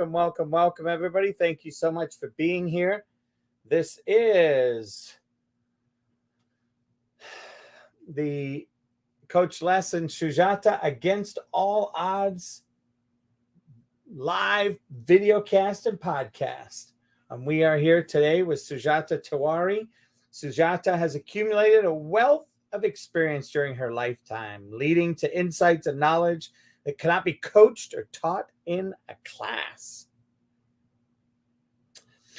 welcome, welcome, welcome, everybody. Thank you so much for being here. This is the Coach Les and SUJATA Against All Odds live videocast and podcast. We are here today with Sujata Tiwari. Sujata has accumulated a wealth of experience during her lifetime, leading to insights and knowledge that cannot be coached or taught in a class.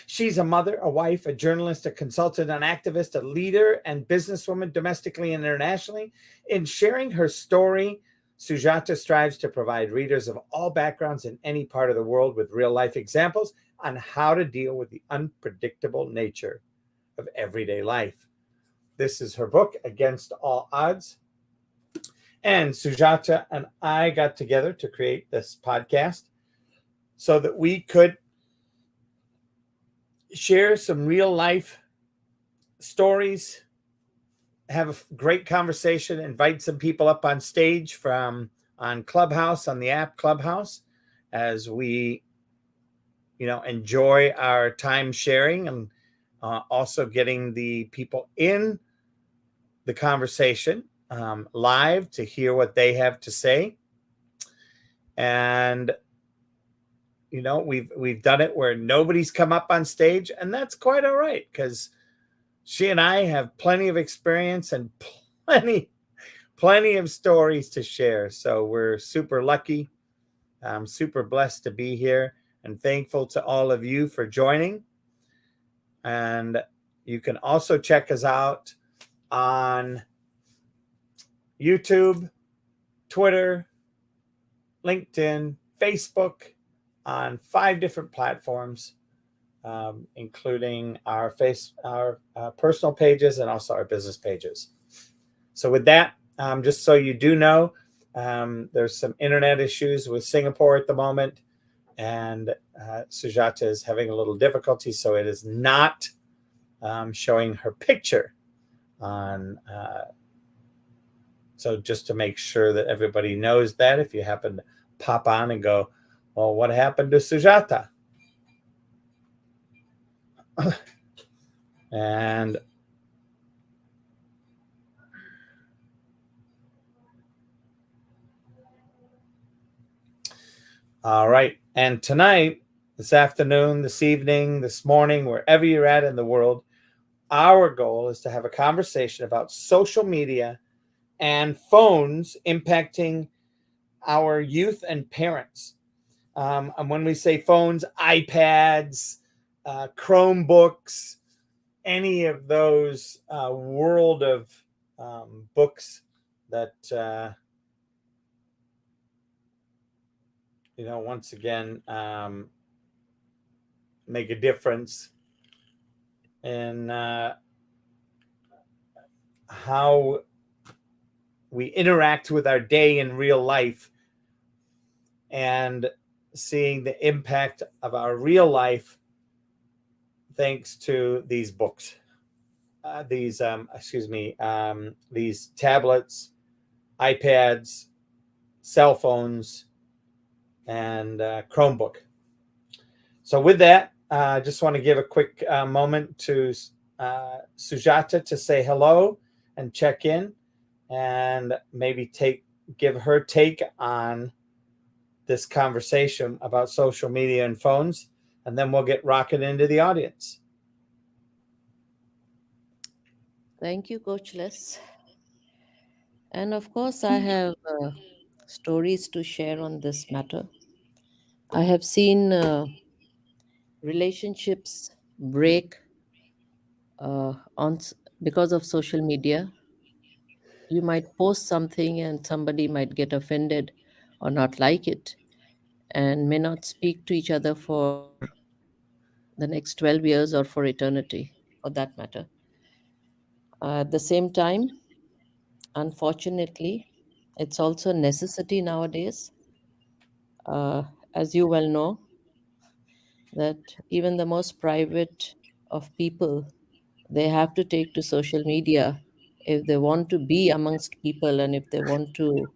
She's a mother, a wife, a journalist, a consultant, an activist, a leader, and businesswoman domestically and internationally. In sharing her story, Sujata strives to provide readers of all backgrounds in any part of the world with real-life examples on how to deal with the unpredictable nature of everyday life. This is her book, Against All Odds. And Sujata and I got together to create this podcast so that we could share some real life stories, have a great conversation, invite some people up on stage on Clubhouse, on the app Clubhouse, as we, enjoy our time sharing and also getting the people in the conversation live to hear what they have to say. And we've done it where nobody's come up on stage, and that's quite all right, because she and I have plenty of experience and plenty of stories to share. So we're super lucky. I'm super blessed to be here and thankful to all of you for joining. And you can also check us out on YouTube, Twitter, LinkedIn, Facebook, on 5 different platforms, including our personal pages and also our business pages. So with that, just so you do know, there's some internet issues with Singapore at the moment, and Sujata is having a little difficulty, so it is not showing her picture on. So just to make sure that everybody knows that, if you happen to pop on and go, well, what happened to Sujata? And all right. And tonight, this afternoon, this evening, this morning, wherever you're at in the world, our goal is to have a conversation about social media and phones impacting our youth and parents. And when we say phones, iPads, Chromebooks, any of those world of books that, once again, make a difference in how we interact with our day in real life, and seeing the impact of our real life thanks to these books, these tablets, iPads, cell phones, and Chromebook. So with that, I just want to give a quick moment to Sujata to say hello and check in, and maybe give her take on this conversation about social media and phones, and then we'll get rocking into the audience. Thank you, Coach Les. And of course, I have stories to share on this matter. I have seen relationships break because of social media. You might post something and somebody might get offended or not like it and may not speak to each other for the next 12 years or for eternity, for that matter. At the same time, unfortunately, it's also a necessity nowadays. As you well know, that even the most private of people, they have to take to social media if they want to be amongst people and if they want to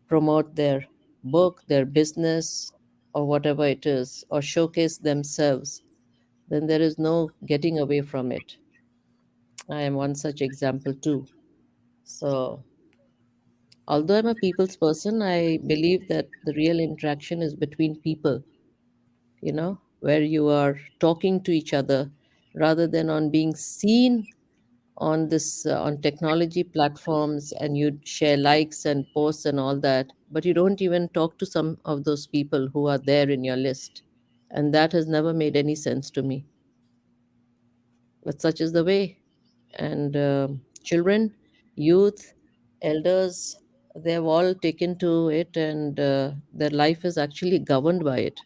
promote their book, their business, or whatever it is, or showcase themselves, then there is no getting away from it. I am one such example too. So, although I'm a people's person, I believe that the real interaction is between people, where you are talking to each other rather than on being seen on this on technology platforms, and you share likes and posts and all that, but you don't even talk to some of those people who are there in your list. And that has never made any sense to me, but such is the way. And children, youth, elders, they've all taken to it, and their life is actually governed by it.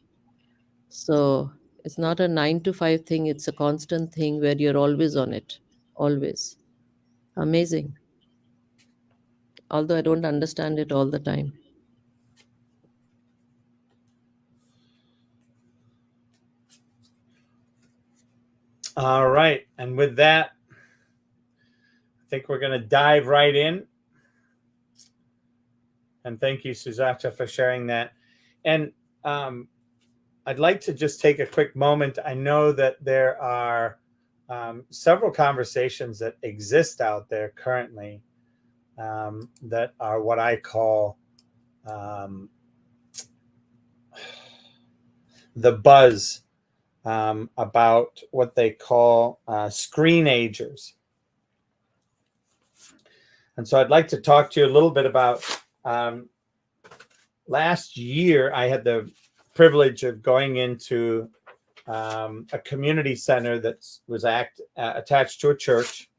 So it's not a 9 to 5 thing, it's a constant thing where you're always on it. Always. Amazing. Although I don't understand it all the time. All right. And with that, I think we're going to dive right in. And thank you, Sujata, for sharing that. And I'd like to just take a quick moment. I know that there are several conversations that exist out there currently that are what I call the buzz about what they call screenagers. And so I'd like to talk to you a little bit about last year. I had the privilege of going into a community center that was attached to a church,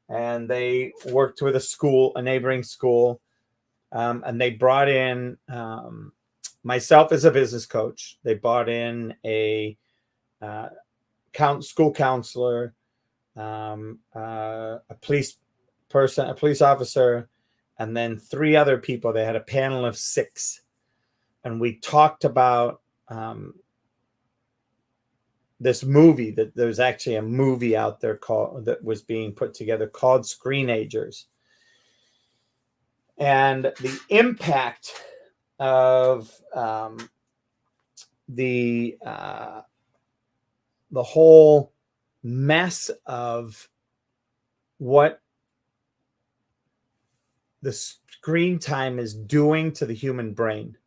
and they worked with a school, a neighboring school, and they brought in myself as a business coach. They brought in a school counselor, a police person, a police officer, and then 3 other people. They had a panel of 6, and we talked about this movie. That there's actually a movie out there that was being put together called Screenagers, and the impact of the whole mess of what the screen time is doing to the human brain.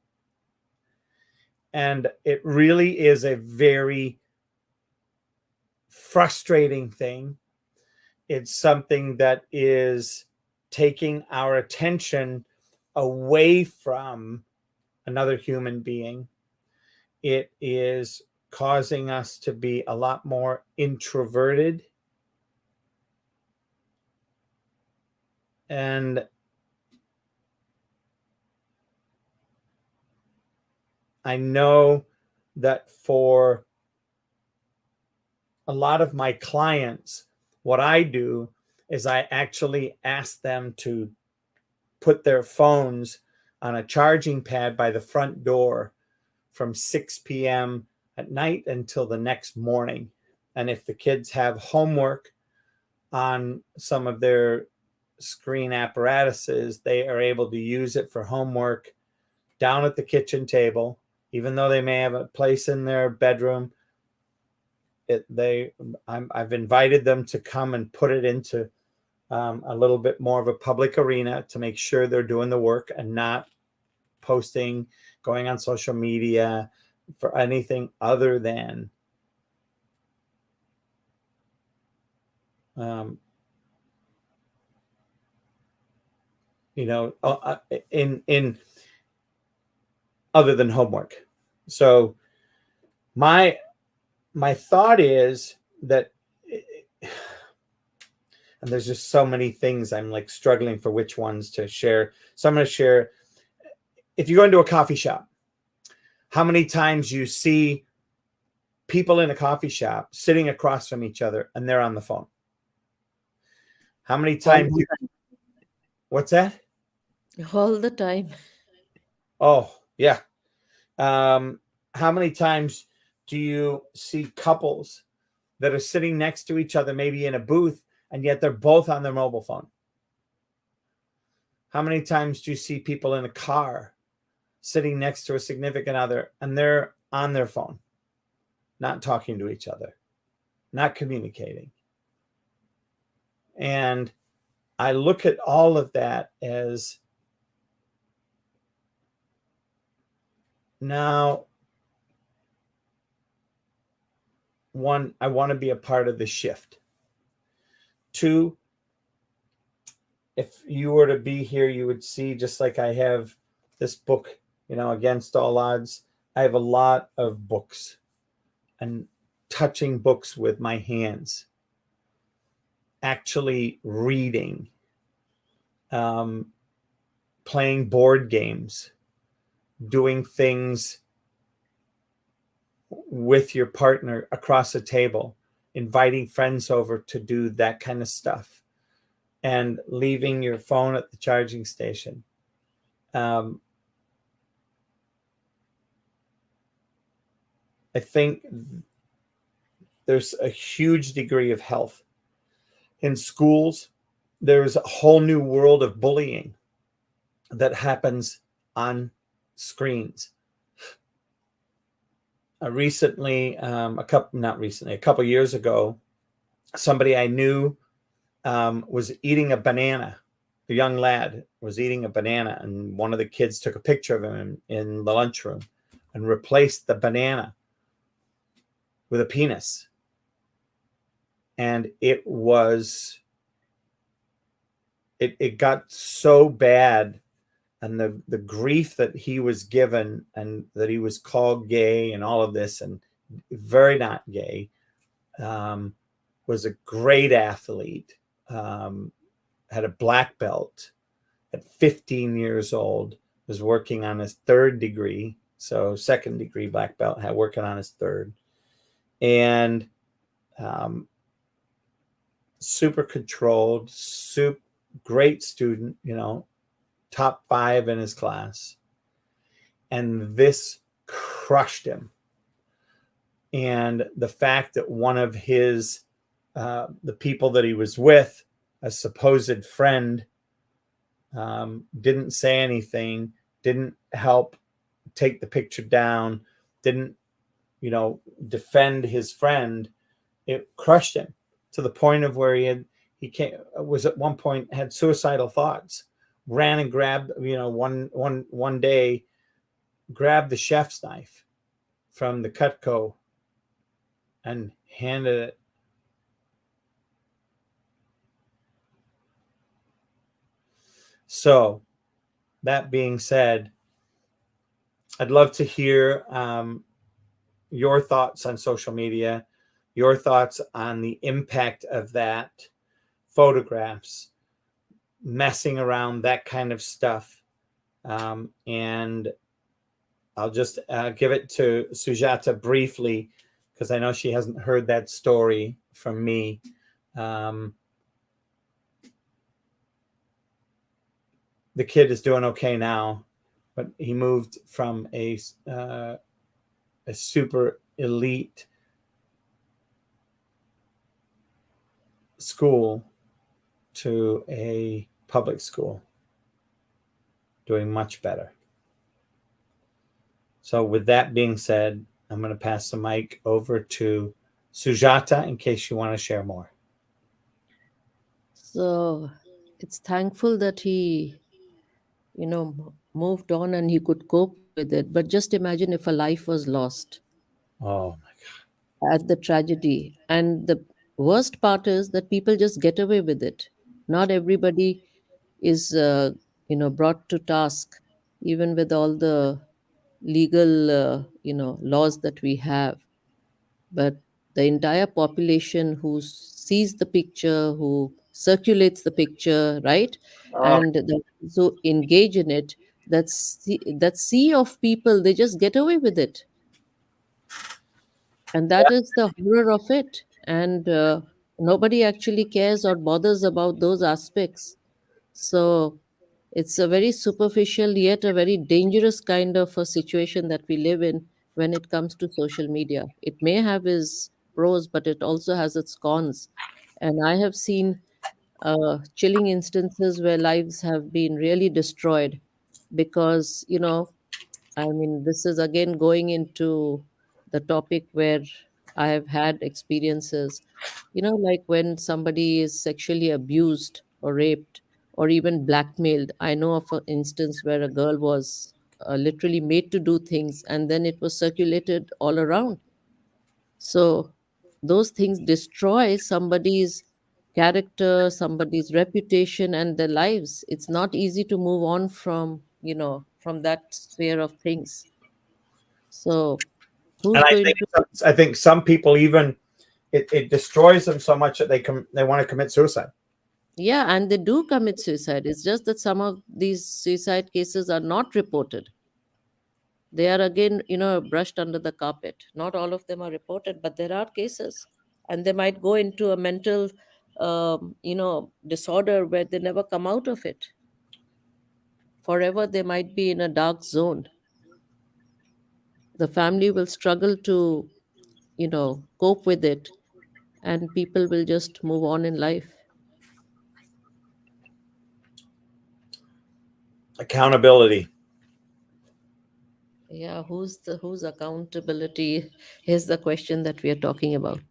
And it really is a very frustrating thing. It's something that is taking our attention away from another human being. It is causing us to be a lot more introverted. And I know that for a lot of my clients, what I do is I actually ask them to put their phones on a charging pad by the front door from 6 p.m. at night until the next morning. And if the kids have homework on some of their screen apparatuses, they are able to use it for homework down at the kitchen table, even though they may have a place in their bedroom. I've invited them to come and put it into a little bit more of a public arena to make sure they're doing the work and not posting, going on social media for anything other than in other than homework. So my thought is that, and there's just so many things I'm like struggling for which ones to share. So I'm going to share. If you go into a coffee shop, how many times you see people in a coffee shop sitting across from each other and they're on the phone? How many times? What's that? All the time. Oh, yeah. How many times do you see couples that are sitting next to each other, maybe in a booth, and yet they're both on their mobile phone? How many times do you see people in a car sitting next to a significant other and they're on their phone, not talking to each other, not communicating. And I look at all of that as, now, one, I want to be a part of the shift. Two, if you were to be here, you would see, just like I have this book, Against All Odds, I have a lot of books and touching books with my hands, actually reading, playing board games, doing things with your partner across a table, inviting friends over to do that kind of stuff, and leaving your phone at the charging station. I think there's a huge degree of health. In schools, there's a whole new world of bullying that happens on screens. Recently, a couple years ago, somebody I knew was eating a banana. A young lad was eating a banana, and one of the kids took a picture of him in the lunchroom and replaced the banana with a penis. And it got so bad, and the grief that he was given, and that he was called gay and all of this, and very not gay, was a great athlete, had a black belt at 15 years old, was working on his third degree. So second degree black belt, working on his third. And super controlled, great student, top 5 in his class. And this crushed him. And the fact that one of his, the people that he was with, a supposed friend, didn't say anything, didn't help take the picture down, didn't, defend his friend, it crushed him to the point of where he was at one point had suicidal thoughts, ran and grabbed, one day, grabbed the chef's knife from the Cutco and handed it. So that being said, I'd love to hear your thoughts on social media, your thoughts on the impact of that, photographs, messing around, that kind of stuff. And I'll just give it to Sujata briefly, because I know she hasn't heard that story from me. The kid is doing okay now, but he moved from a super elite school to a public school, doing much better. So with that being said, I'm going to pass the mic over to Sujata in case you want to share more. So it's thankful that he, moved on and he could cope with it. But just imagine if a life was lost Oh at the tragedy. And the worst part is that people just get away with it. Not everybody is, brought to task, even with all the legal, laws that we have. But the entire population who sees the picture, who circulates the picture, right, my and so engage in it, that sea of people, they just get away with it, and that is the horror of it. And nobody actually cares or bothers about those aspects. So it's a very superficial yet a very dangerous kind of a situation that we live in when it comes to social media. It may have its pros, but it also has its cons. And I have seen chilling instances where lives have been really destroyed because, I mean, this is again going into the topic where I have had experiences, like when somebody is sexually abused or raped or even blackmailed. I know of an instance where a girl was literally made to do things and then it was circulated all around. So those things destroy somebody's character, somebody's reputation, and their lives. It's not easy to move on from that sphere of things. So And who's going to? I think some people even it destroys them so much that they want to commit suicide. Yeah, and they do commit suicide. It's just that some of these suicide cases are not reported. They are again, brushed under the carpet. Not all of them are reported, but there are cases, and they might go into a mental, disorder where they never come out of it. Forever, they might be in a dark zone. The family will struggle to, cope with it, and people will just move on in life. Accountability. Yeah, whose accountability is the question that we are talking about.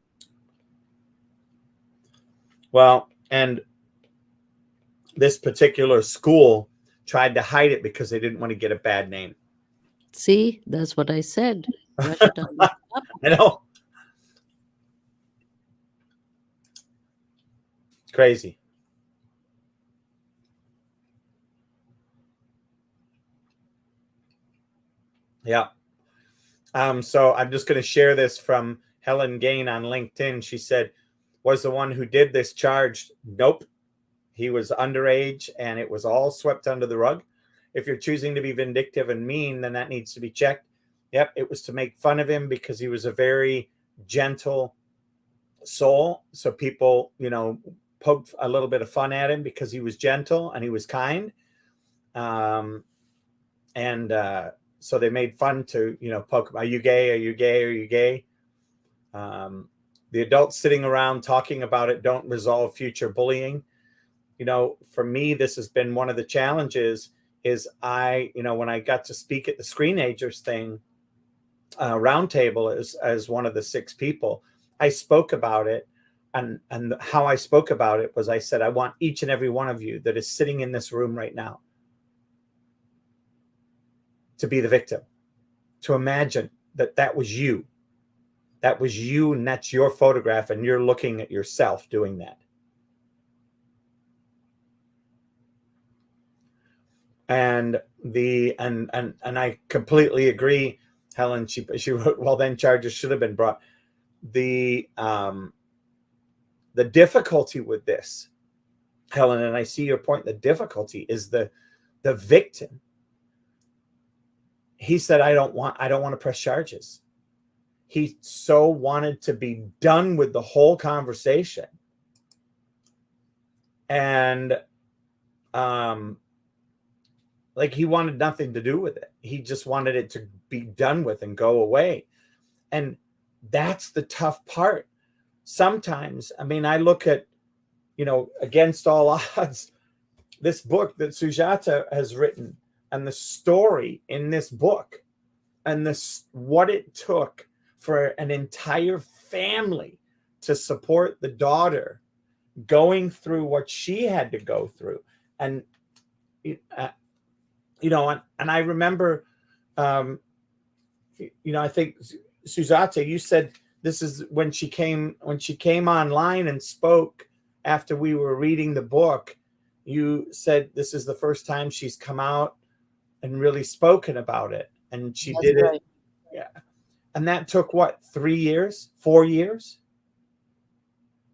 Well, and this particular school tried to hide it because they didn't want to get a bad name. See, that's what I said. Brush it under the I carpet. know. Crazy. Yeah. So I'm just going to share this from Helen Gain on LinkedIn. She said, was the one who did this charged? Nope. He was underage and it was all swept under the rug. If you're choosing to be vindictive and mean, then that needs to be checked. Yep. It was to make fun of him because he was a very gentle soul. So people, poked a little bit of fun at him because he was gentle and he was kind. And so they made fun to, poke him. Are you gay? Are you gay? Are you gay? The adults sitting around talking about it don't resolve future bullying. For me, this has been one of the challenges is when I got to speak at the Screenagers thing, roundtable as one of the 6 people, I spoke about it. And how I spoke about it was I said, I want each and every one of you that is sitting in this room right now to be the victim, to imagine that was you. That was you, and that's your photograph, and you're looking at yourself doing that. And I completely agree, Helen. She wrote, well, then charges should have been brought. The difficulty with this, Helen, and I see your point. The difficulty is the victim. He said, I don't want to press charges. He so wanted to be done with the whole conversation. And like he wanted nothing to do with it. He just wanted it to be done with and go away. And that's the tough part. Sometimes, I mean, I look at, Against All Odds, this book that Sujata has written, and the story in this book, and what it took for an entire family to support the daughter going through what she had to go through. And and I remember, I think Sujata, you said this is when she came online and spoke after we were reading the book. You said this is the first time she's come out and really spoken about it, and she That's did it. right. Yeah, and that took what, 3 years, 4 years?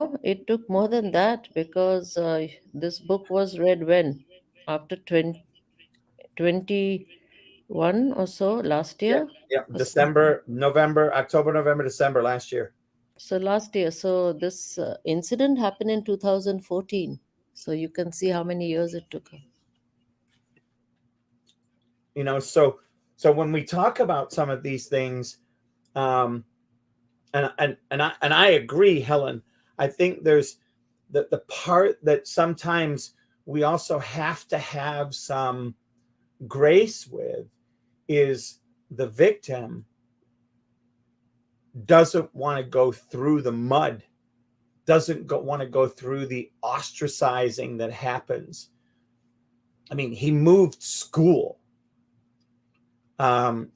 Oh, it took more than that because this book was read when? After 2021 or so, last Yeah, year? yeah. Or December, November, October, November, December last year. So last year. So this incident happened in 2014. So you can see how many years it took her. So when we talk about some of these things, um, and I agree, Helen. I think there's the part that sometimes we also have to have some grace with is the victim doesn't want to go through the mud, doesn't want to go through the ostracizing that happens. I mean, he moved school. And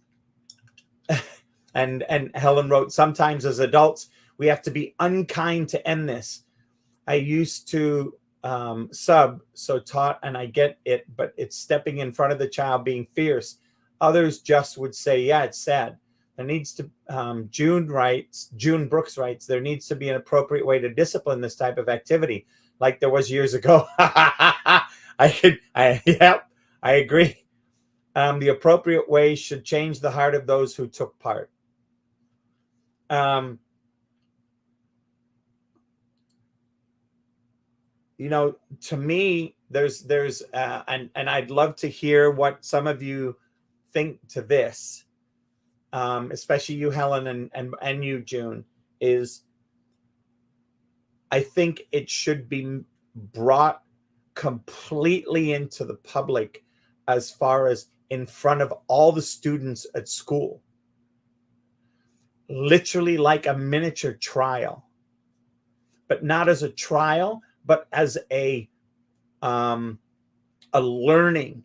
Helen wrote, sometimes as adults, we have to be unkind to end this. I used to sub, so taught, and I get it, but it's stepping in front of the child, being fierce. Others just would say, yeah, it's sad. There needs to, June Brooks writes, there needs to be an appropriate way to discipline this type of activity, like there was years ago. Yep, I agree. The appropriate way should change the heart of those who took part. You know, to me, there's and I'd love to hear what some of you think to this, especially you, Helen, and you, June, is I think it should be brought completely into the public as far as in front of all the students at school, literally like a miniature trial, but not as a trial, but as a learning,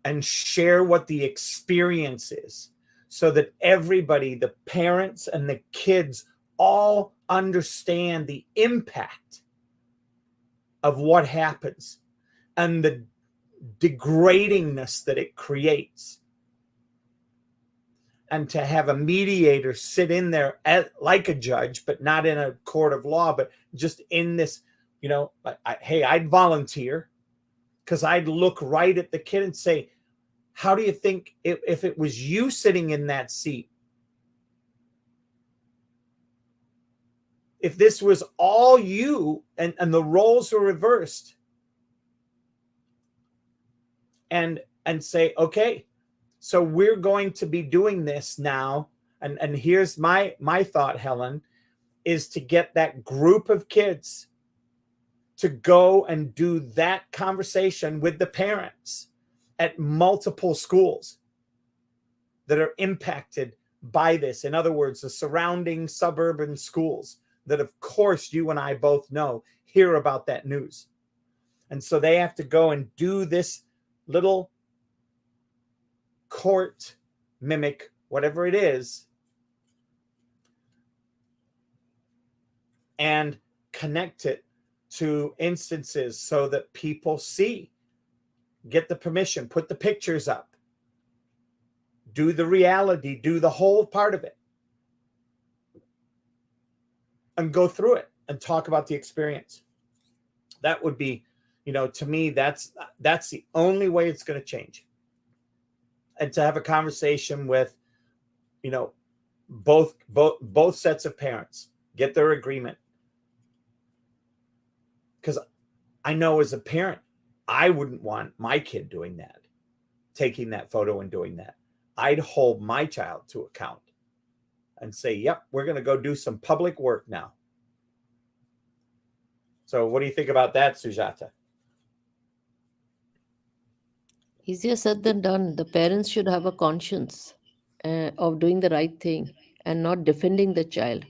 and share what the experience is, so that everybody, the parents and the kids, all understand the impact of what happens and the degradingness that it creates. And to have a mediator sit in there like a judge, but not in a court of law, but just in this, you know, hey, I'd volunteer, because I'd look right at the kid and say, how do you think if it was you sitting in that seat, if this was all you and the roles were reversed, and say, okay, so we're going to be doing this now. And here's my thought, Helen, is to get that group of kids to go and do that conversation with the parents at multiple schools that are impacted by this. In other words, the surrounding suburban schools that, of course, you and I both know, hear about that news. And so they have to go and do this little court mimic, whatever it is, and connect it to instances so that people see, get the permission, put the pictures up, do the reality, do the whole part of it, and go through it and talk about the experience. That would be, you know, to me, that's the only way it's going to change. And to have a conversation with, you know, both sets of parents, get their agreement. Because I know as a parent, I wouldn't want my kid doing that, taking that photo and doing that. I'd hold my child to account and say, yep, we're going to go do some public work now. So what do you think about that, Sujata? Easier said than done. The parents should have a conscience of doing the right thing and not defending the child.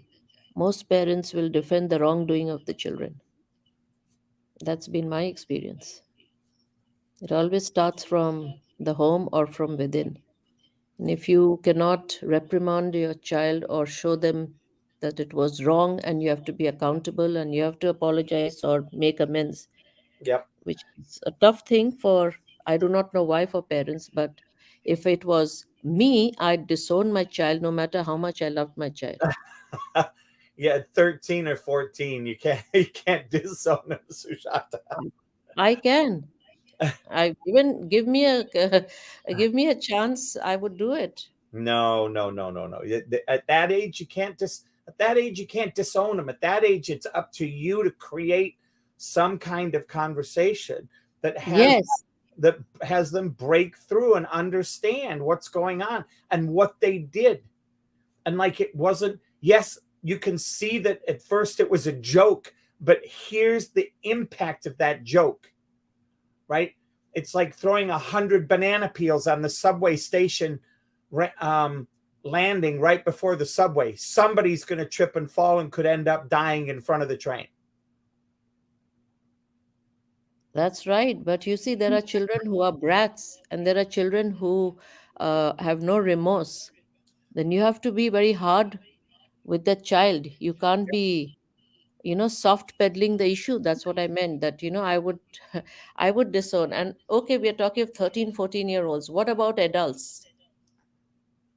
Most parents will defend the wrongdoing of the children. That's been my experience. It always starts from the home or from within. And if you cannot reprimand your child or show them that it was wrong and you have to be accountable and you have to apologize or make amends, Yep. which is a tough thing for, I do not know why, for parents, but if it was me, I'd disown my child no matter how much I loved my child. Yeah, 13 or 14, you can't disown them, Sujata. I can. I even give me a give me a chance, I would do it. No. At that age, you can't disown them. At that age, it's up to you to create some kind of conversation that Yes. has them break through and understand what's going on and what they did. And like, it wasn't, yes, you can see that at first it was a joke, but here's the impact of that joke, right? It's like throwing 100 banana peels on the subway station landing right before the subway. Somebody's going to trip and fall and could end up dying in front of the train. That's right. But you see, there are children who are brats, and there are children who have no remorse. Then you have to be very hard with the child. You can't be, soft peddling the issue. That's what I meant. That, I would, I would disown. And okay, we are talking of 13, 14-year-olds. What about adults,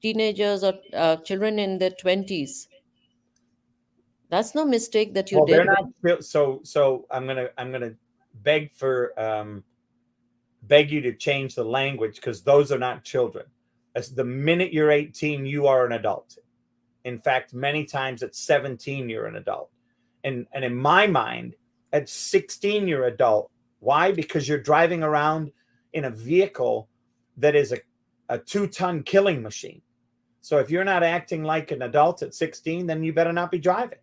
teenagers, or children in their 20s? That's no mistake that you Well, they're did. not. So I'm gonna beg for beg you to change the language, because those are not children. As the minute you're 18, you are an adult. In fact, many times at 17, you're an adult. And in my mind, at 16, you're adult. Why? Because you're driving around in a vehicle that is a 2-ton killing machine. So if you're not acting like an adult at 16, then you better not be driving.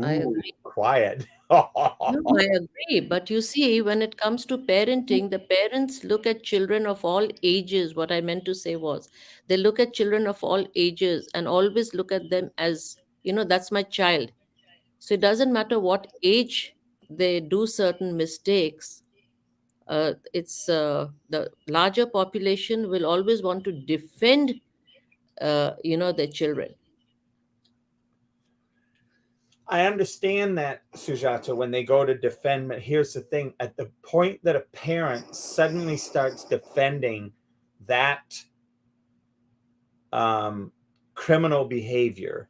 I Ooh, agree. quiet. No, I agree. But you see, when it comes to parenting, the parents look at children of all ages. What I meant to say was, they look at children of all ages and always look at them as, that's my child. So it doesn't matter what age they do certain mistakes. It's the larger population will always want to defend, their children. I understand that, Sujata, when they go to defend, but here's the thing: at the point that a parent suddenly starts defending that um, criminal behavior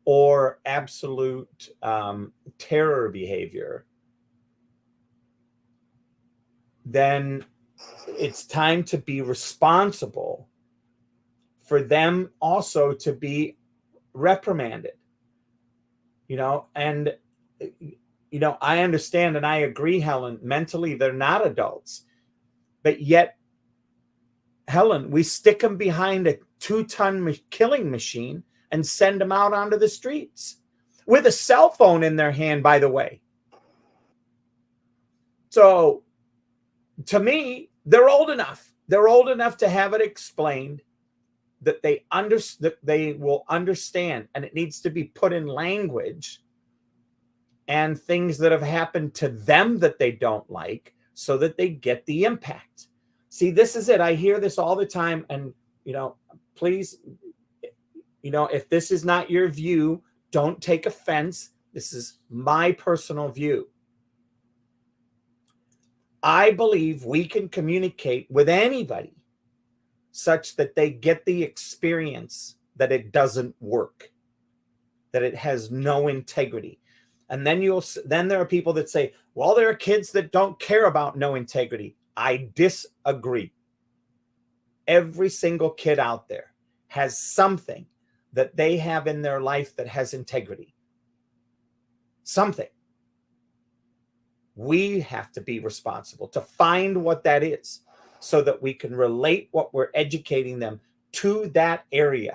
or absolute terror behavior, then it's time to be responsible for them also to be reprimanded. And I understand and I agree, Helen, mentally they're not adults, but yet, Helen, we stick them behind a 2-ton killing machine and send them out onto the streets with a cell phone in their hand, by the way. So to me, they're old enough. They're old enough to have it explained, that they will understand, and it needs to be put in language, and things that have happened to them that they don't like, so that they get the impact. See, this is it. I hear this all the time, and please, if this is not your view, don't take offense. This is my personal view. I believe we can communicate with anybody such that they get the experience that it doesn't work, that it has no integrity. And then there are people that say, well, there are kids that don't care about no integrity. I disagree. Every single kid out there has something that they have in their life that has integrity. Something. We have to be responsible to find what that is, so that we can relate what we're educating them to that area.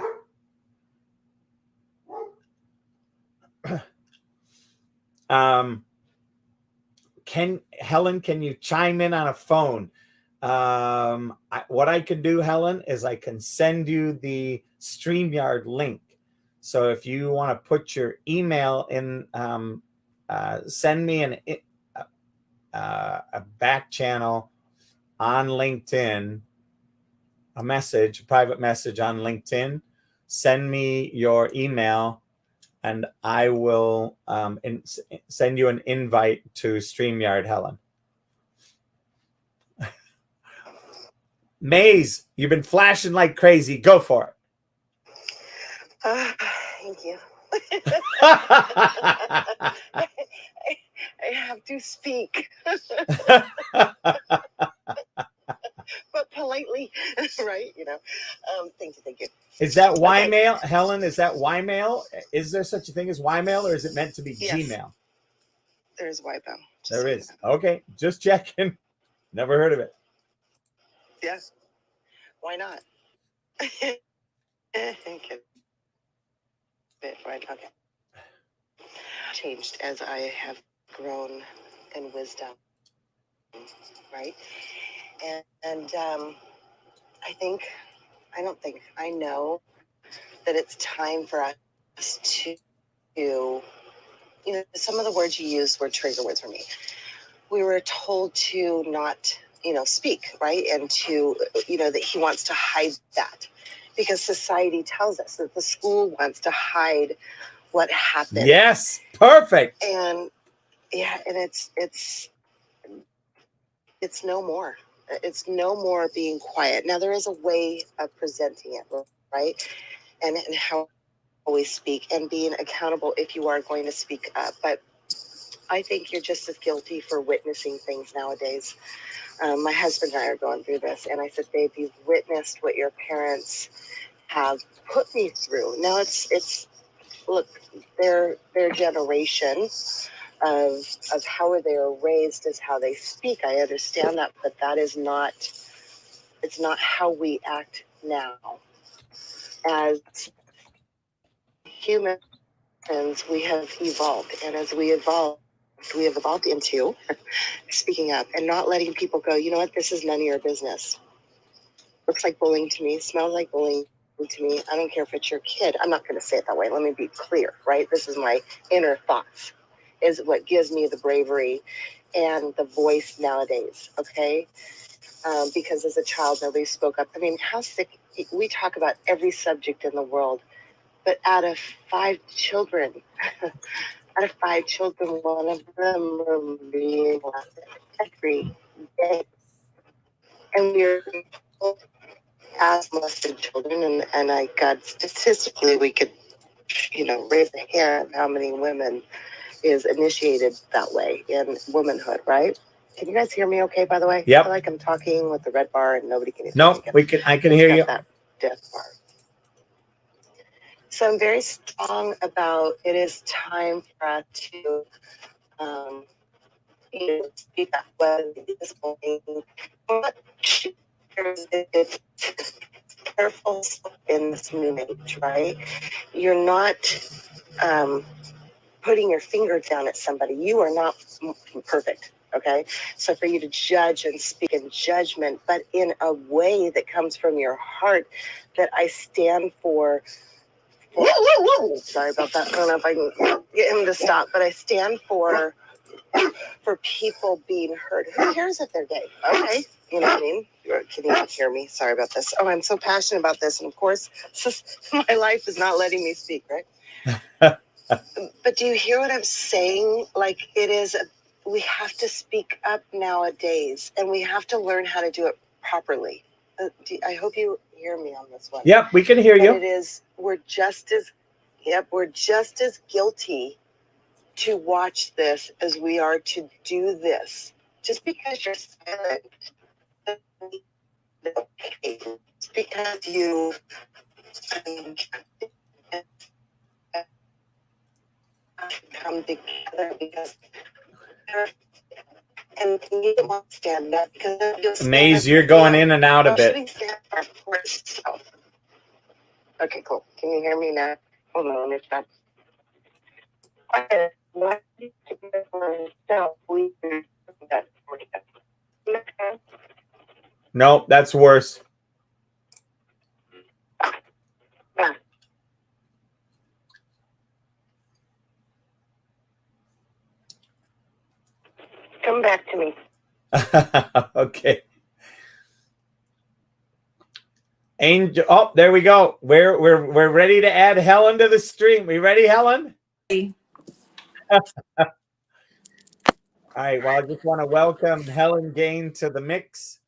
Helen, can you chime in on a phone? What I can do, Helen, is I can send you the StreamYard link. So if you want to put your email in, send me a back channel on LinkedIn, a private message on LinkedIn. Send me your email, and I will send you an invite to StreamYard, Helen. Maze, you've been flashing like crazy. Go for it. Thank you. I have to speak, but politely, right? Thank you. Is that Y-mail, Helen? Is that Y-mail? Is there such a thing as Y-mail, or is it meant to be Yes. Gmail? There is Y-mail. There is. Okay, just checking. Never heard of it. Yes. Why not? Right. Okay. Changed as I have grown in wisdom, right? I know that it's time for us to, some of the words you used were trigger words for me. We were told to not, speak, right? And to, that he wants to hide that because society tells us that the school wants to hide what happened. Yes, perfect. And yeah, and it's no more. It's no more being quiet. Now there is a way of presenting it, right? And how we speak and being accountable if you are going to speak up. But I think you're just as guilty for witnessing things nowadays. My husband and I are going through this, and I said, babe, you've witnessed what your parents have put me through. Now it's look, their generation of how they are raised is how they speak. I understand that, but that is not, it's not how we act now. As humans, we have evolved, and as we have evolved into speaking up and not letting people go, you know what, this is none of your business. Looks like bullying to me, smells like bullying to me. I don't care if it's your kid. I'm not going to say it that way. Let me be clear, right? This is my inner thoughts, is what gives me the bravery and the voice nowadays, okay? Because as a child, nobody spoke up. I mean, how sick, we talk about every subject in the world, but out of 5 children, one of them are being molested every day. And we're as molested children, and I got statistically, we could, raise the hair of how many women is initiated that way in womanhood, right? Can you guys hear me okay, by the way? Yep. I feel like I'm talking with the red bar and nobody can hear me. No, I can hear you. That death bar. So I'm very strong about it is time for us to speak up whether this bullying. It's careful in this new age, right? You're not putting your finger down at somebody. You are not perfect, okay? So for you to judge and speak in judgment, but in a way that comes from your heart, that I stand for. Sorry about that. I don't know if I can get him to stop, but I stand for people being heard. Who cares if they're gay? Okay. You know what I mean? Can you hear me? Sorry about this. Oh, I'm so passionate about this. And of course, my life is not letting me speak, right? But do you hear what I'm saying? Like, we have to speak up nowadays, and we have to learn how to do it properly. I hope you hear me on this one. Yep, we can hear you. We're just as guilty to watch this as we are to do this. Just because you're silent, okay. Just because you come together because and you want to stand up because Maze, you're going in and out a bit. Okay, cool. Can you hear me now? Hold on, let me stop. No, that's worse. Come back to me. Okay. Angel, oh, there we go. We're ready to add Helen to the stream. We ready, Helen? All right. Well, I just want to welcome Helen Gain to the mix.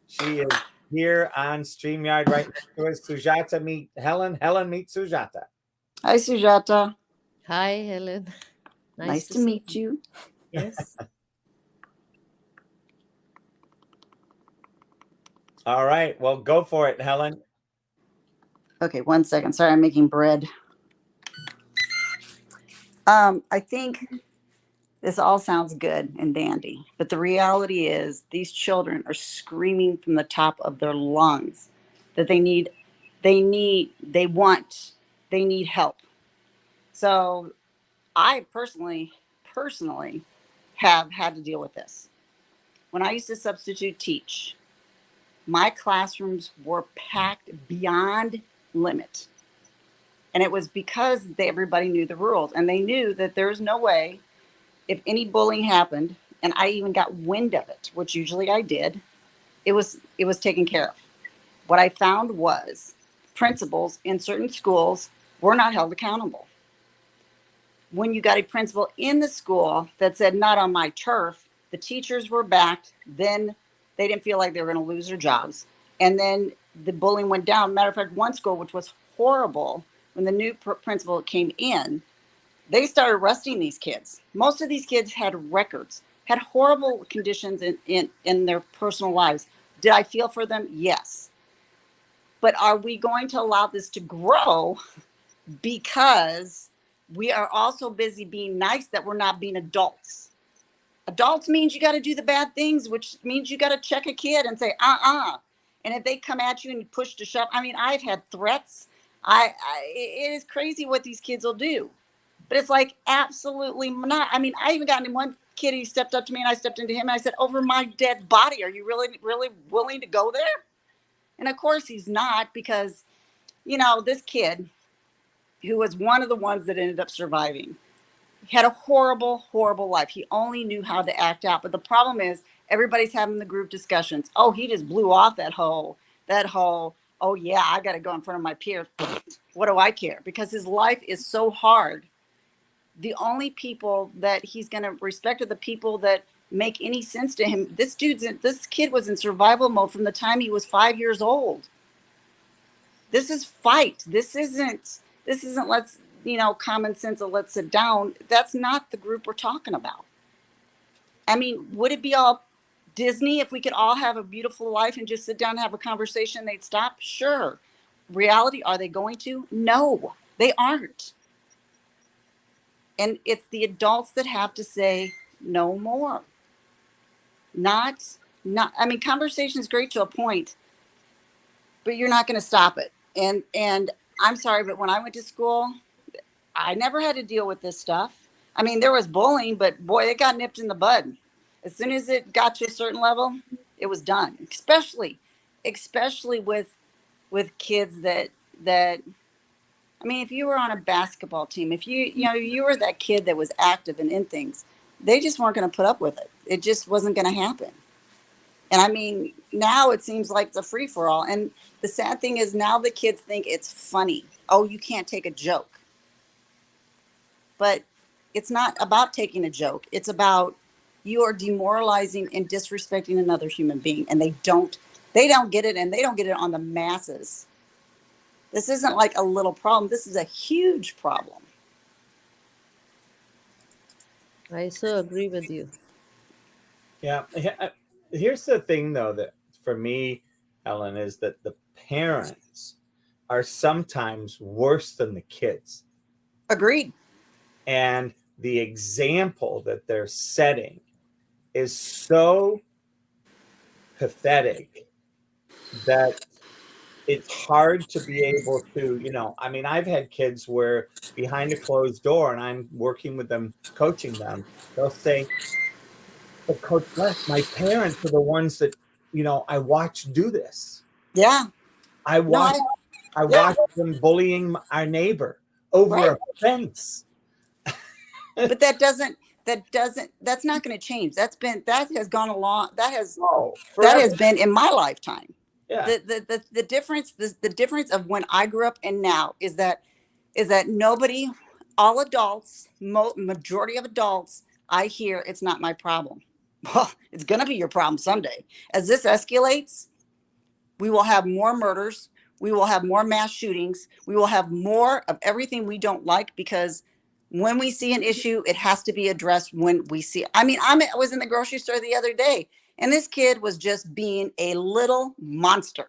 She is here on StreamYard right next to us. Sujata, meet Helen. Helen, meet Sujata. Hi, Sujata. Hi, Helen. Nice to meet you. Yes. All right. Well, go for it, Helen. Okay, 1 second. Sorry, I'm making bread. I think this all sounds good and dandy, but the reality is these children are screaming from the top of their lungs that they need help. So I personally have had to deal with this. When I used to substitute teach, My classrooms were packed beyond limit. And it was because everybody knew the rules, and they knew that there was no way, if any bullying happened, and I even got wind of it, which usually I did, it was taken care of. What I found was principals in certain schools were not held accountable. When you got a principal in the school that said, not on my turf, the teachers were backed, then they didn't feel like they were going to lose their jobs. And then the bullying went down. Matter of fact, one school, which was horrible, when the new principal came in, they started arresting these kids. Most of these kids had records, had horrible conditions in their personal lives. Did I feel for them? Yes. But are we going to allow this to grow because we are also busy being nice that we're not being adults? Adults means you got to do the bad things, which means you got to check a kid and say, And if they come at you and push to shove, I mean, I've had threats. It is crazy what these kids will do. But it's like, absolutely not. I mean, I even got in one kid, he stepped up to me and I stepped into him and I said, over my dead body, are you really, really willing to go there? And of course he's not, because, this kid, who was one of the ones that ended up surviving, had a horrible, horrible life. He only knew how to act out. But the problem is everybody's having the group discussions. Oh, he just blew off that whole, oh yeah, I got to go in front of my peers. What do I care? Because his life is so hard. The only people that he's going to respect are the people that make any sense to him. This kid was in survival mode from the time he was 5 years old. This is fight. This isn't let's, common sense of let's sit down. That's not the group we're talking about. I mean, would it be all Disney if we could all have a beautiful life and just sit down and have a conversation? They'd stop? Sure. Reality, are they going to? No, they aren't. And it's the adults that have to say no more. Not, I mean, conversation is great to a point, but you're not going to stop it. And I'm sorry, but when I went to school, I never had to deal with this stuff. I mean, there was bullying, but boy, it got nipped in the bud. As soon as it got to a certain level, it was done. Especially with kids that I mean, if you were on a basketball team, if you were that kid that was active and in things, they just weren't going to put up with it. It just wasn't going to happen. And I mean, now it seems like it's a free for all. And the sad thing is now the kids think it's funny. Oh, you can't take a joke. But it's not about taking a joke. It's about you are demoralizing and disrespecting another human being. And they don't get it. And they don't get it on the masses. This isn't like a little problem. This is a huge problem. I so agree with you. Yeah. Here's the thing, though, that for me, Ellen, is that the parents are sometimes worse than the kids. Agreed. And the example that they're setting is so pathetic that it's hard to be able to, I mean, I've had kids where behind a closed door and I'm working with them, coaching them, they'll say, but Coach Les, my parents are the ones that, I watch do this. Yeah. I watch them bullying our neighbor over a fence. But that's not going to change. That has gone along. That has been in my lifetime. Yeah. The difference of when I grew up and now is that nobody, all adults, majority of adults, I hear it's not my problem. Well, it's going to be your problem someday. As this escalates, we will have more murders. We will have more mass shootings. We will have more of everything we don't like, because when we see an issue, it has to be addressed when we see it. I mean, I was in the grocery store the other day, and this kid was just being a little monster.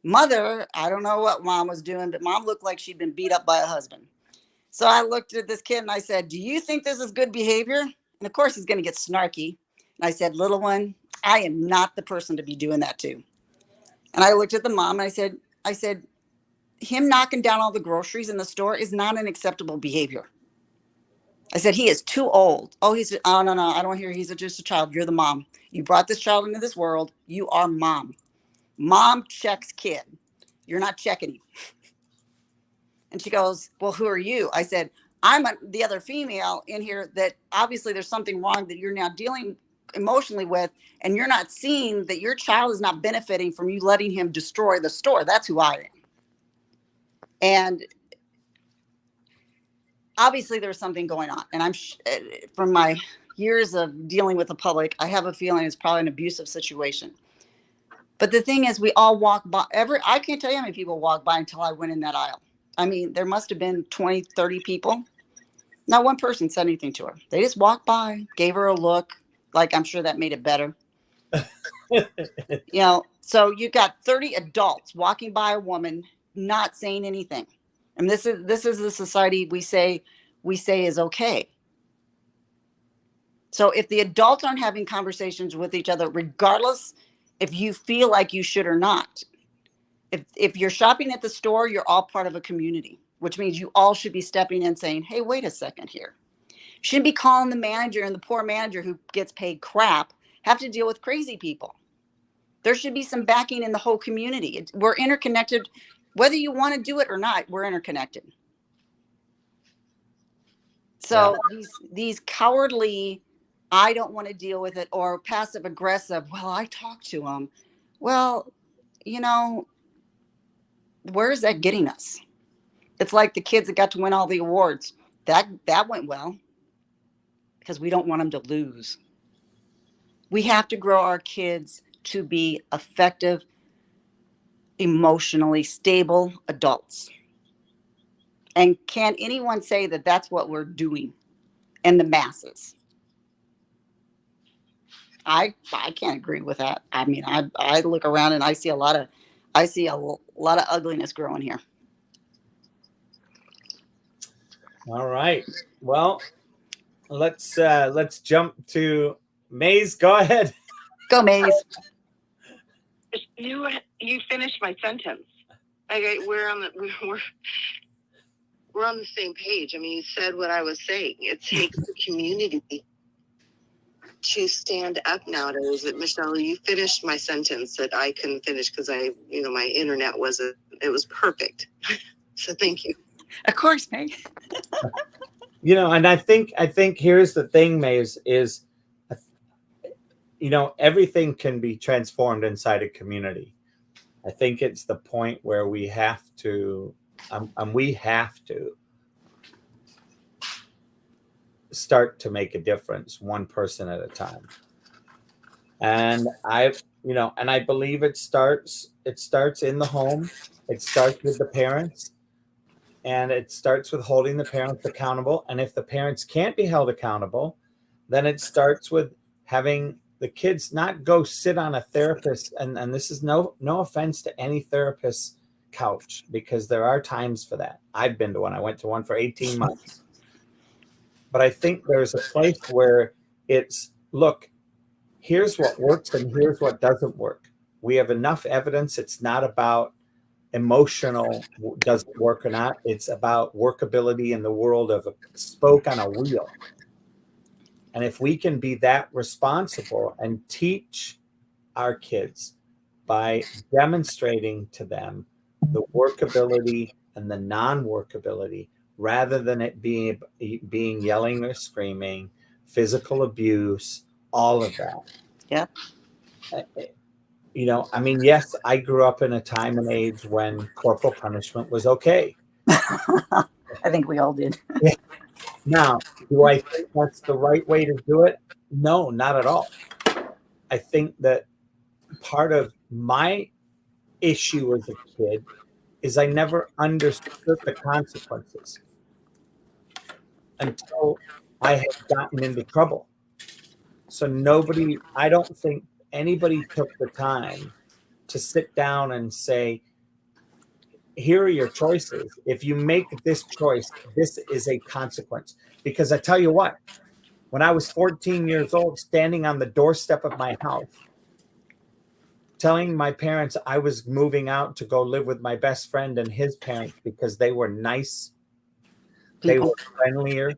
Mother, I don't know what mom was doing, but mom looked like she'd been beat up by a husband. So I looked at this kid and I said, do you think this is good behavior? And of course, he's going to get snarky. And I said, little one, I am not the person to be doing that to. And I looked at the mom and I said, him knocking down all the groceries in the store is not an acceptable behavior. I said, he is too old. Oh, no, I don't hear he's just a child. You're the mom. You brought this child into this world. You are mom. Mom checks kid. You're not checking him. And she goes, well, who are you? I said, I'm the other female in here that obviously there's something wrong that you're now dealing emotionally with, and you're not seeing that your child is not benefiting from you letting him destroy the store. That's who I am. And obviously there's something going on. And from my years of dealing with the public, I have a feeling it's probably an abusive situation. But the thing is, we all walk by I can't tell you how many people walk by until I went in that aisle. I mean, there must have been 20, 30 people. Not one person said anything to her. They just walked by, gave her a look. Like, I'm sure that made it better. So you got 30 adults walking by a woman, not saying anything. And this is the society we say is okay. So if the adults aren't having conversations with each other, regardless if you feel like you should or not, if you're shopping at the store, you're all part of a community, which means you all should be stepping in saying, hey, wait a second here. Shouldn't be calling the manager, and the poor manager who gets paid crap have to deal with crazy people. There should be some backing in the whole community. We're interconnected. Whether you want to do it or not, we're interconnected. So these cowardly, I don't want to deal with it, or passive aggressive, well, I talked to him. Well, where is that getting us? It's like the kids that got to win all the awards. That went well because we don't want them to lose. We have to grow our kids to be effective, emotionally stable adults. And can anyone say that that's what we're doing in the masses? I can't agree with that. I mean, I look around and I see a lot of ugliness growing here. All right. Well, let's jump to Maze. Go ahead. Go, Maze. You finished my sentence. Okay, we're on the same page. I mean, you said what I was saying. It takes the community to stand up nowadays. That Michelle, you finished my sentence that I couldn't finish because my internet it was perfect. So thank you. Of course, Meg. And I think here's the thing, Maze, is everything can be transformed inside a community. I think it's the point where we have to start to make a difference, one person at a time. And I believe it starts in the home. It starts with the parents, and it starts with holding the parents accountable. And if the parents can't be held accountable, then it starts with having the kids not go sit on a therapist. And this is no offense to any therapist's couch, because there are times for that. I've been to one. I went to one for 18 months. But I think there's a place where it's, look, here's what works and here's what doesn't work. We have enough evidence. It's not about emotional does it work or not. It's about workability in the world of a spoke on a wheel. And if we can be that responsible and teach our kids by demonstrating to them the workability and the non-workability, rather than it being yelling or screaming, physical abuse, all of that. Yeah. I mean, yes, I grew up in a time and age when corporal punishment was okay. I think we all did. Yeah. Now, do I think that's the right way to do it? No, not at all. I think that part of my issue as a kid is I never understood the consequences until I had gotten into trouble. So I don't think anybody took the time to sit down and say, here are your choices. If you make this choice, this is a consequence. Because I tell you what, when I was 14 years old, standing on the doorstep of my house, telling my parents I was moving out to go live with my best friend and his parents because they were nice, they were friendlier,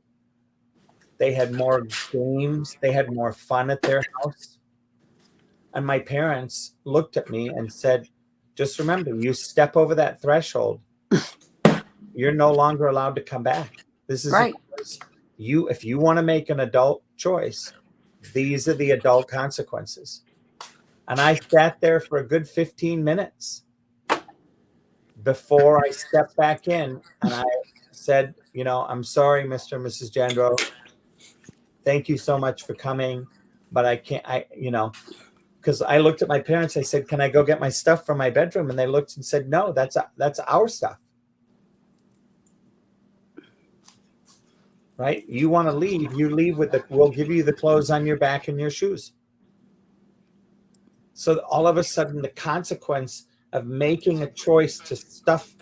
they had more games, they had more fun at their house. And my parents looked at me and said, just remember, you step over that threshold, you're no longer allowed to come back. This is Right. if you want to make an adult choice, these are the adult consequences. And I sat there for a good 15 minutes before I stepped back in, and I said, I'm sorry, Mr. and Mrs. Jandro. Thank you so much for coming, but I can't, because I looked at my parents. I said, can I go get my stuff from my bedroom? And they looked and said, no, that's our stuff. Right? You want to leave, you leave we'll give you the clothes on your back and your shoes. So all of a sudden, the consequence of making a choice to stuff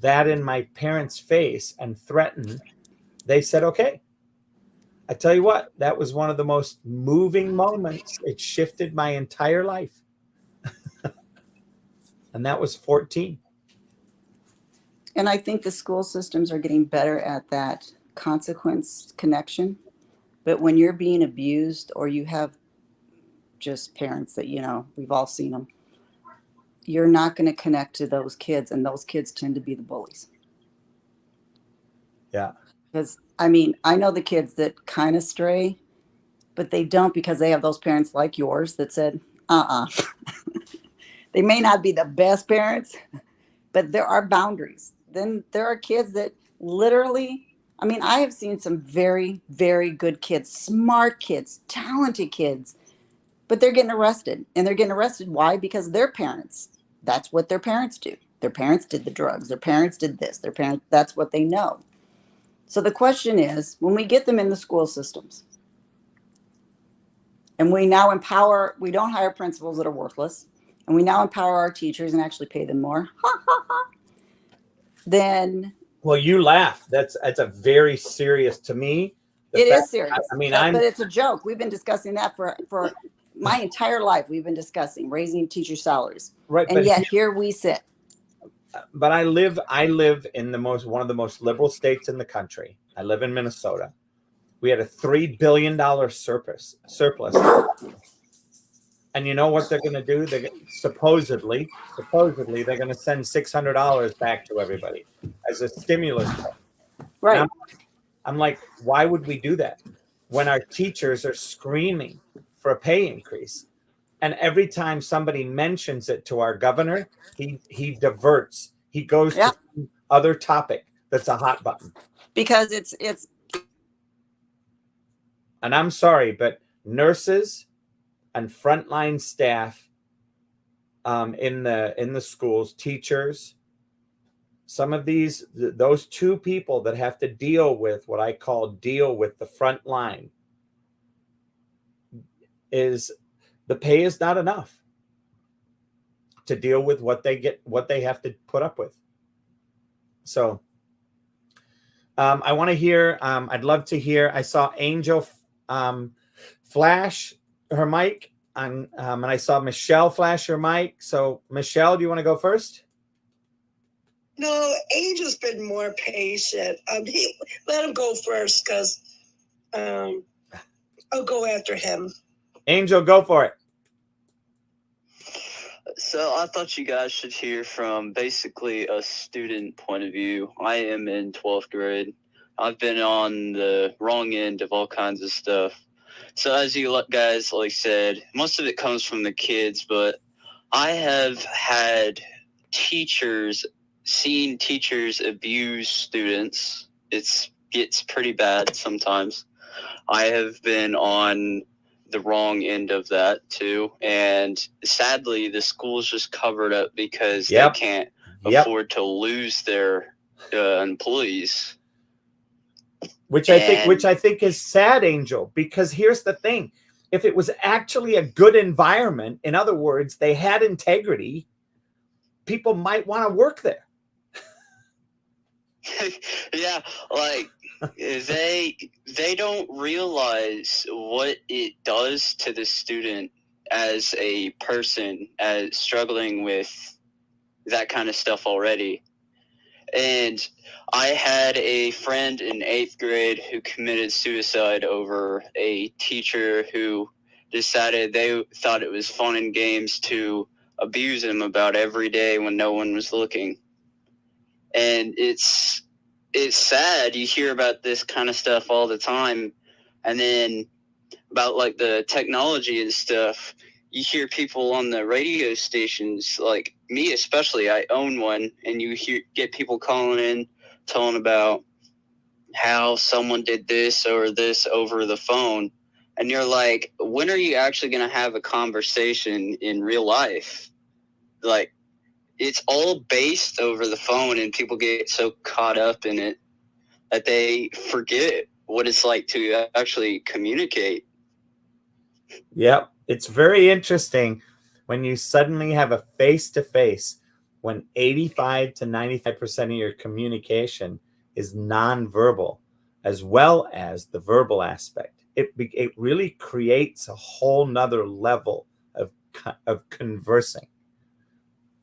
that in my parents' face and threaten, they said, okay. I tell you what, that was one of the most moving moments. It shifted my entire life. And that was 14. And I think the school systems are getting better at that consequence connection. But when you're being abused, or you have just parents that, we've all seen them, you're not going to connect to those kids. And those kids tend to be the bullies. Yeah. Because, I know the kids that kind of stray, but they don't, because they have those parents like yours that said, They may not be the best parents, but there are boundaries. Then there are kids that literally, I have seen some very, very good kids, smart kids, talented kids, but they're getting arrested. And they're getting arrested. Why? Because their parents, that's what their parents do. Their parents did the drugs. Their parents did this. That's what they know. So the question is, when we get them in the school systems, and we now empower, we don't hire principals that are worthless, and we now empower our teachers and actually pay them more, then... Well, you laugh. That's a very serious, to me. It is serious. But it's a joke. We've been discussing that for my entire life. We've been discussing raising teacher salaries. Right. And yet here we sit. But I live in one of the most liberal states in the country. I live in Minnesota. We had a $3 billion surplus. And you know what they're going to do? Supposedly, they're going to send $600 back to everybody as a stimulus. Right. I'm like, why would we do that when our teachers are screaming for a pay increase? And every time somebody mentions it to our governor, he diverts. He goes to some other topic that's a hot button. Because it's. And I'm sorry, but nurses and frontline staff in the schools, teachers, some of those two people that have to deal with the front line, is the pay is not enough to deal with what they have to put up with. So I want to hear, I'd love to hear, I saw Angel flash her mic, and I saw Michelle flash her mic. So Michelle, do you want to go first? No, Angel's been more patient. Let him go first, because I'll go after him. Angel, go for it. So I thought you guys should hear from basically a student point of view. I am in 12th grade. I've been on the wrong end of all kinds of stuff. So as you guys said, most of it comes from the kids, but I have had seen teachers abuse students. It gets pretty bad sometimes. I have been on the wrong end of that too, and sadly the school's just covered up because they can't afford to lose their employees, which I think is sad, Angel, because here's the thing: if it was actually a good environment, in other words, they had integrity, people might want to work there. Yeah, they don't realize what it does to the student as a person, as struggling with that kind of stuff already. And I had a friend in 8th grade who committed suicide over a teacher who decided they thought it was fun and games to abuse him about every day when no one was looking. And it's sad. You hear about this kind of stuff all the time. And then about like the technology and stuff, you hear people on the radio stations, like me especially, I own one, and you get people calling in, telling about how someone did this or this over the phone. And you're like, when are you actually going to have a conversation in real life? Like, it's all based over the phone, and people get so caught up in it that they forget what it's like to actually communicate. Yep. It's very interesting when you suddenly have a face-to-face when 85 to 95% of your communication is nonverbal, as well as the verbal aspect. It really creates a whole nother level of conversing.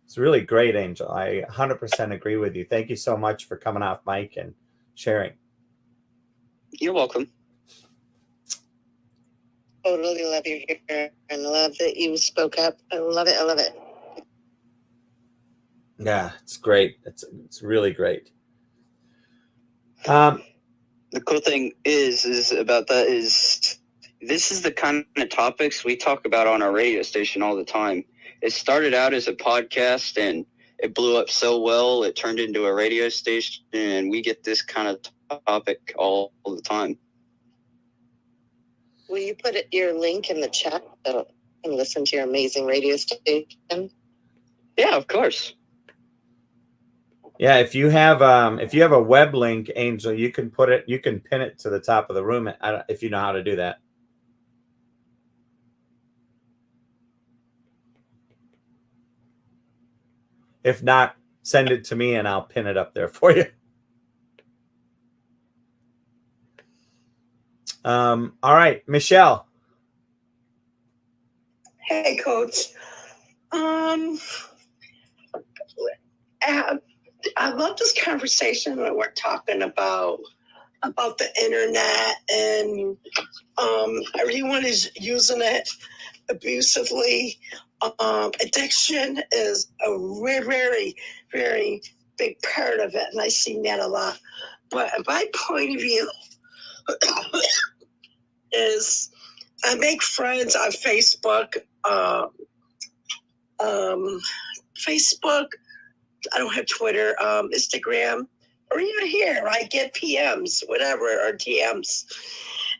It's really great, Angel. I 100% agree with you. Thank you so much for coming off mic and sharing. You're welcome. Totally love you here and love that you spoke up. I love it. I love it. Yeah, it's great. It's really great. The cool thing is about that is this is the kind of topics we talk about on our radio station all the time. It started out as a podcast and it blew up so well, it turned into a radio station, and we get this kind of topic all the time. Will you put your link in the chat so I can listen to your amazing radio station? Yeah, of course. Yeah, if you have a web link, Angel, you can pin it to the top of the room if you know how to do that. If not, send it to me and I'll pin it up there for you. All right, Michelle. Hey, Coach. I love this conversation when we're talking about the internet and everyone is using it abusively. Addiction is a very, very big part of it, and I see that a lot. But my point of view is I make friends on Facebook. Facebook, I don't have Twitter, Instagram, or even here, I get PMs, whatever, or DMs.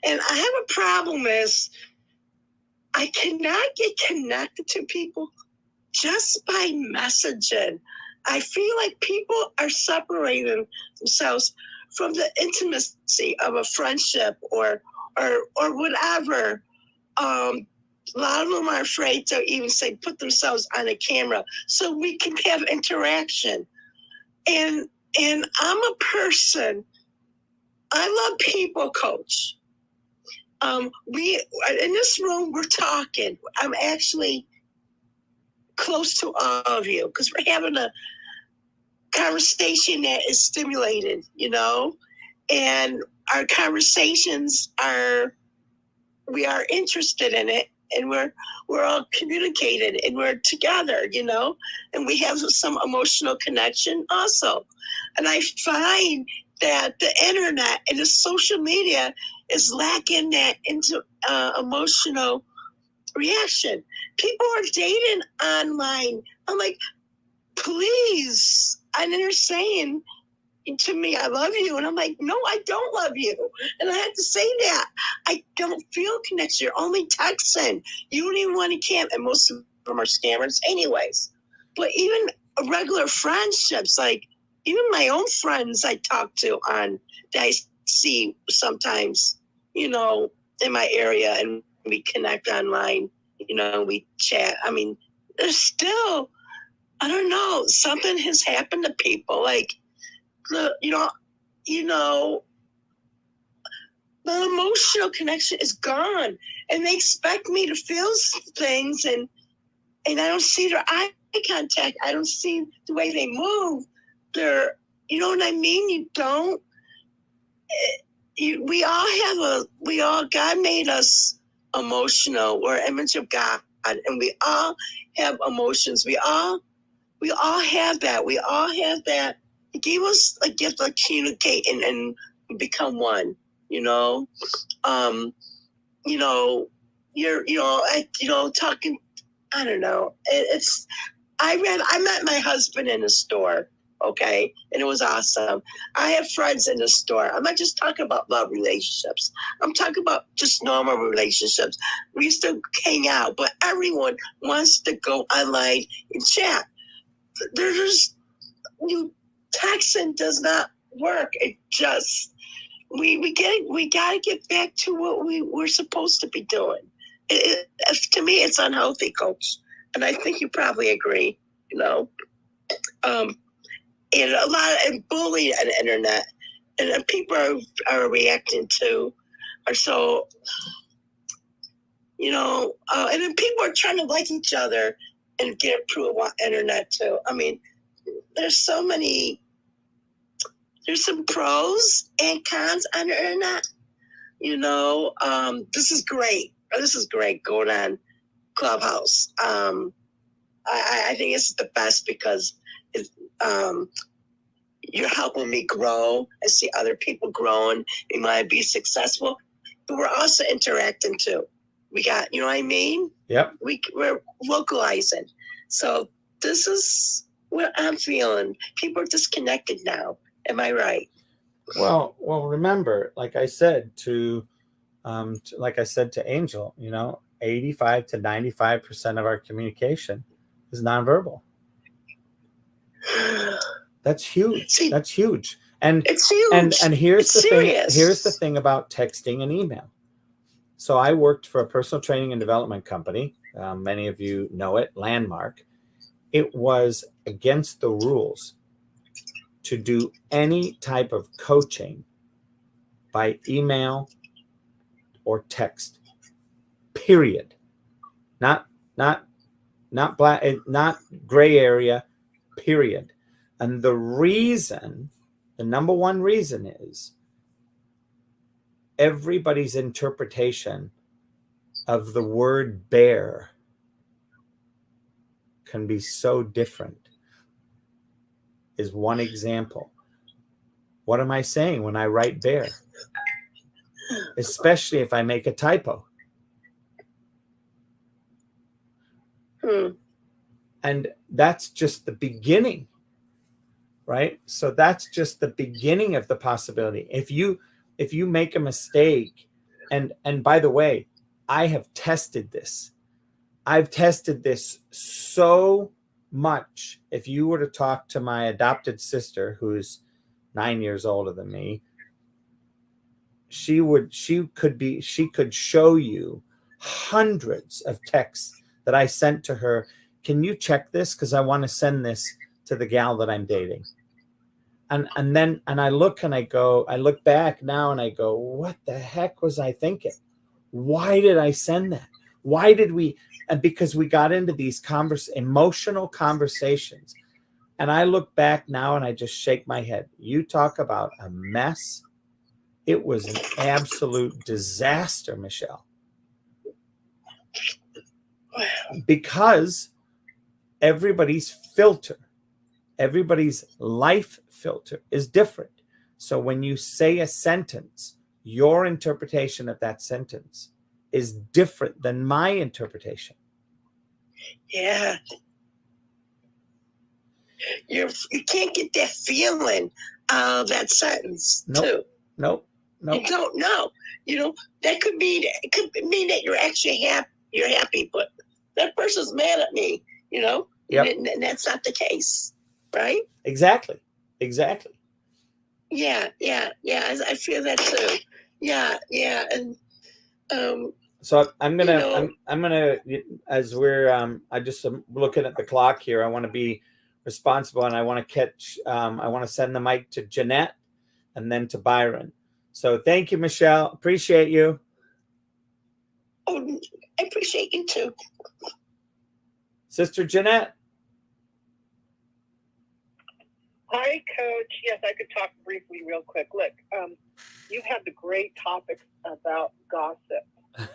And I have a problem is I cannot get connected to people just by messaging. I feel like people are separating themselves from the intimacy of a friendship or whatever. A lot of them are afraid to even put themselves on a camera so we can have interaction. And I'm a person, I love people, Coach. We in this room, we're talking. I'm actually close to all of you because we're having a conversation that is stimulated, and our conversations we are interested in it. And we're all communicated and we're together, and we have some emotional connection also. And I find that the internet and the social media is lacking that into emotional reaction. People are dating online. I'm like, please. And then they're saying to me, I love you. And I'm like, no, I don't love you. And I had to say that. I don't feel connection. You're only texting. You don't even want to camp. And most of them are scammers anyways. But even regular friendships, like even my own friends I talk to that I see sometimes, in my area, and we connect online, we chat. I mean, there's still, I don't know, something has happened to people. Like, the emotional connection is gone, and they expect me to feel things, and I don't see their eye contact. I don't see the way they move. You know what I mean? You don't. God made us emotional. We're an image of God, and we all have emotions. We all have that. We all have that. He gave us a gift of communicate and become one. You know, talking. I don't know. I met my husband in a store. Okay, and it was awesome. I have friends in the store. I'm not just talking about love relationships. I'm talking about just normal relationships. We used to hang out, but everyone wants to go online and chat. There's texting does not work. It just we gotta get back to what we're supposed to be doing. To me, it's unhealthy, Coach, and I think you probably agree. And a lot of bullying on the internet, and people are reacting to, are so, and then people are trying to like each other and get approved on the internet too. I mean, there's some pros and cons on the internet. This is great. This is great going on Clubhouse. I think it's the best because you're helping me grow. I see other people growing. We might be successful, but we're also interacting too. We got, you know what I mean? Yep. We're vocalizing. So this is what I'm feeling. People are disconnected now. Am I right? Well, remember, like I said to Angel, 85 to 95% of our communication is nonverbal. That's huge. See, that's huge. And it's huge. And here's it's the serious. thing. Here's the thing about texting and email. So I worked for a personal training and development company. Many of you know it, Landmark. It was against the rules to do any type of coaching by email or text. Period. Not black, not gray area. Period. And the number one reason is everybody's interpretation of the word bear can be so different. Is one example. What am I saying when I write bear? Especially if I make a typo. And that's just the beginning, right? So that's just the beginning of the possibility. If you make a mistake, and by the way, I have tested this. I've tested this so much. If you were to talk to my adopted sister, who's 9 years older than me, she could show you hundreds of texts that I sent to her. Can you check this? Because I want to send this to the gal that I'm dating. And I look back now and I go, what the heck was I thinking? Why did I send that? Why did we? And because we got into these emotional conversations. And I look back now and I just shake my head. You talk about a mess. It was an absolute disaster, Michelle. Because everybody's life filter is different. So when you say a sentence, your interpretation of that sentence is different than my interpretation. Yeah. You can't get that feeling of that sentence, too. Nope. You don't know. That could mean that you're actually happy. You're happy, but that person's mad at me. Yep. And that's not the case, right? Exactly. Yeah. I feel that too. Yeah. And so I'm gonna as we're I'm looking at the clock here. I want to be responsible, and I want to send the mic to Jeanette and then to Byron. So thank you, Michelle. Appreciate you. Oh, I appreciate you too. Sister Jeanette. Hi, Coach. Yes, I could talk briefly real quick. Look, you had the great topic about gossip.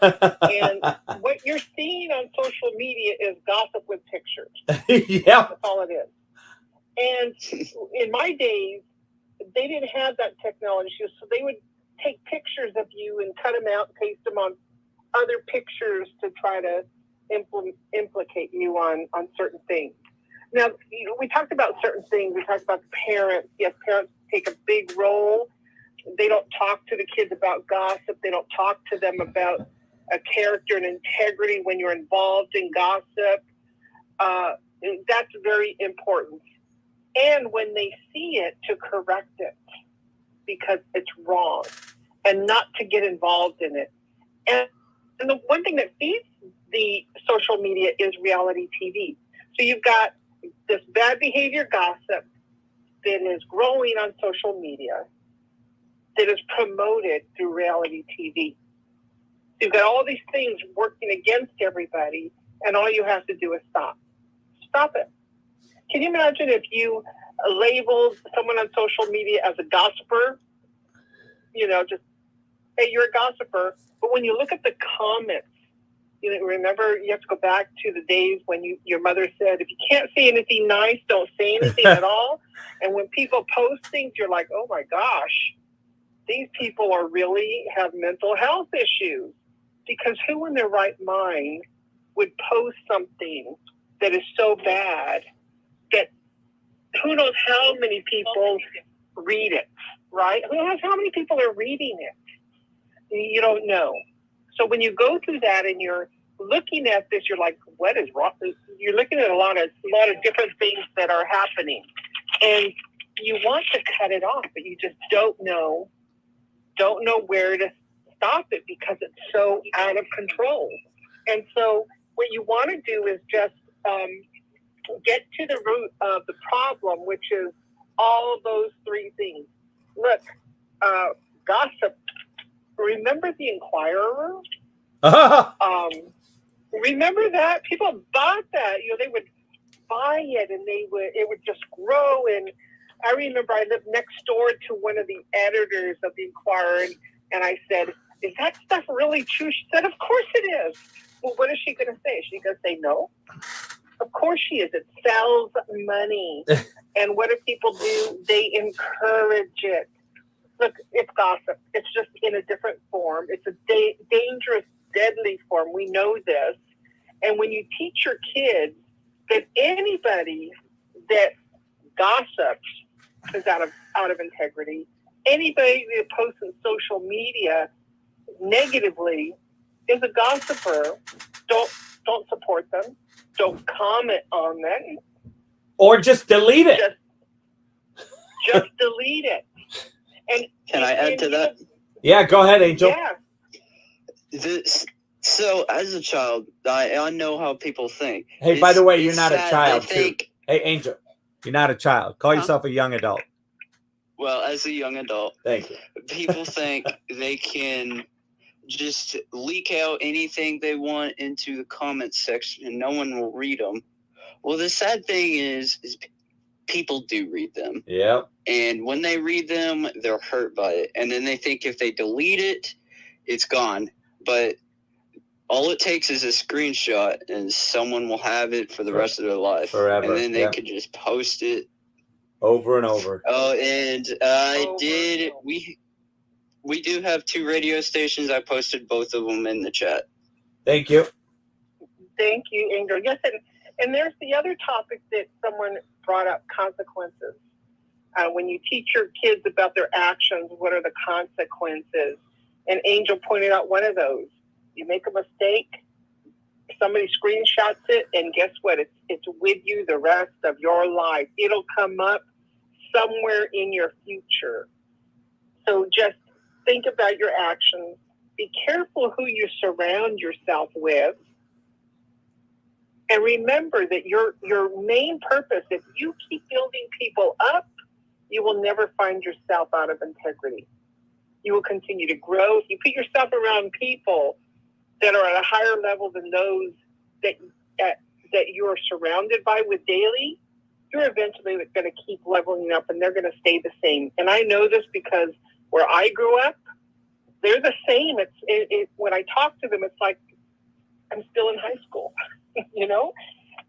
And what you're seeing on social media is gossip with pictures. Yeah. That's all it is. And in my days, they didn't have that technology, so they would take pictures of you and cut them out and paste them on other pictures to try to implicate you on certain things. Now, we talked about certain things. We talked about parents. Yes, parents take a big role. They don't talk to the kids about gossip. They don't talk to them about a character and integrity when you're involved in gossip. That's very important. And when they see it, to correct it because it's wrong and not to get involved in it. And the one thing that feeds the social media is reality TV. So you've got this bad behavior gossip that is growing on social media that is promoted through reality TV. You've got all these things working against everybody, and all you have to do is stop. Stop it. Can you imagine if you labeled someone on social media as a gossiper? Just, hey, you're a gossiper. But when you look at the comments, remember, you have to go back to the days when your mother said, if you can't say anything nice, don't say anything at all. And when people post things, you're like, oh my gosh, these people really have mental health issues. Because who in their right mind would post something that is so bad that who knows how many people read it, right? Who knows how many people are reading it? You don't know. So when you go through that and you're looking at this, you're like, what is wrong? You're looking at a lot of different things that are happening. And you want to cut it off, but you just don't know where to stop it because it's so out of control. And so what you want to do is just get to the root of the problem, which is all of those three things. Look, gossip. Remember the Inquirer? Remember that? People bought that. They would buy it, and it would just grow. And I remember I lived next door to one of the editors of the Inquirer, and I said, "Is that stuff really true?" She said, "Of course it is." Well, what is she going to say? Is she going to say no? Of course she is. It sells money. And what do people do? They encourage it. Look, it's gossip. It's just in a different form. It's a dangerous, deadly form. We know this. And when you teach your kids that anybody that gossips is out of integrity, anybody that posts on social media negatively is a gossiper, don't support them. Don't comment on them. Or just delete it. Just delete it. And can I add to that? Yeah, go ahead, Angel. Yeah. So as a child, I know how people think. Hey, by the way, you're not a child, too. Hey, Angel, you're not a child. Call yourself a young adult. Well, as a young adult, thank you. People think they can just leak out anything they want into the comments section and no one will read them. Well, the sad thing is people do read them. Yeah. And when they read them, they're hurt by it. And then they think if they delete it, it's gone. But all it takes is a screenshot and someone will have it for the rest of their life. Forever. And then they could just post it. Over and over. Oh, and we do have 2 radio stations. I posted both of them in the chat. Thank you. Thank you, Angel. Yes, and there's the other topic that someone brought up, consequences. When you teach your kids about their actions, what are the consequences? And Angel pointed out one of those. You make a mistake, somebody screenshots it, and guess what? It's with you the rest of your life. It'll come up somewhere in your future. So just think about your actions. Be careful who you surround yourself with. And remember that your main purpose, if you keep building people up, you will never find yourself out of integrity. You will continue to grow. If you put yourself around people that are at a higher level than those that you're surrounded by with daily, you're eventually going to keep leveling up and they're going to stay the same. And I know this because where I grew up, they're the same. when I talk to them, it's like I'm still in high school. You know,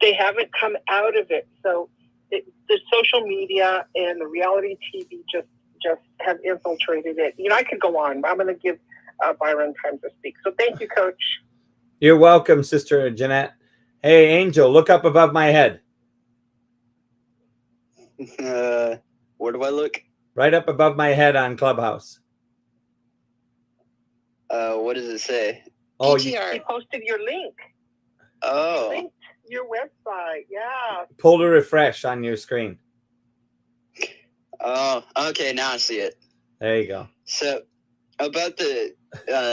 they haven't come out of it. So the social media and the reality TV just have infiltrated it. You know, I could go on. I'm going to give Byron time to speak. So thank you, Coach. You're welcome, Sister Jeanette. Hey, Angel, look up above my head. Where do I look? Right up above my head on Clubhouse. What does it say? Oh, He posted your link. Oh. He linked your website. Yeah. pull to refresh on your screen. Oh, okay. Now I see it. There you go. So about the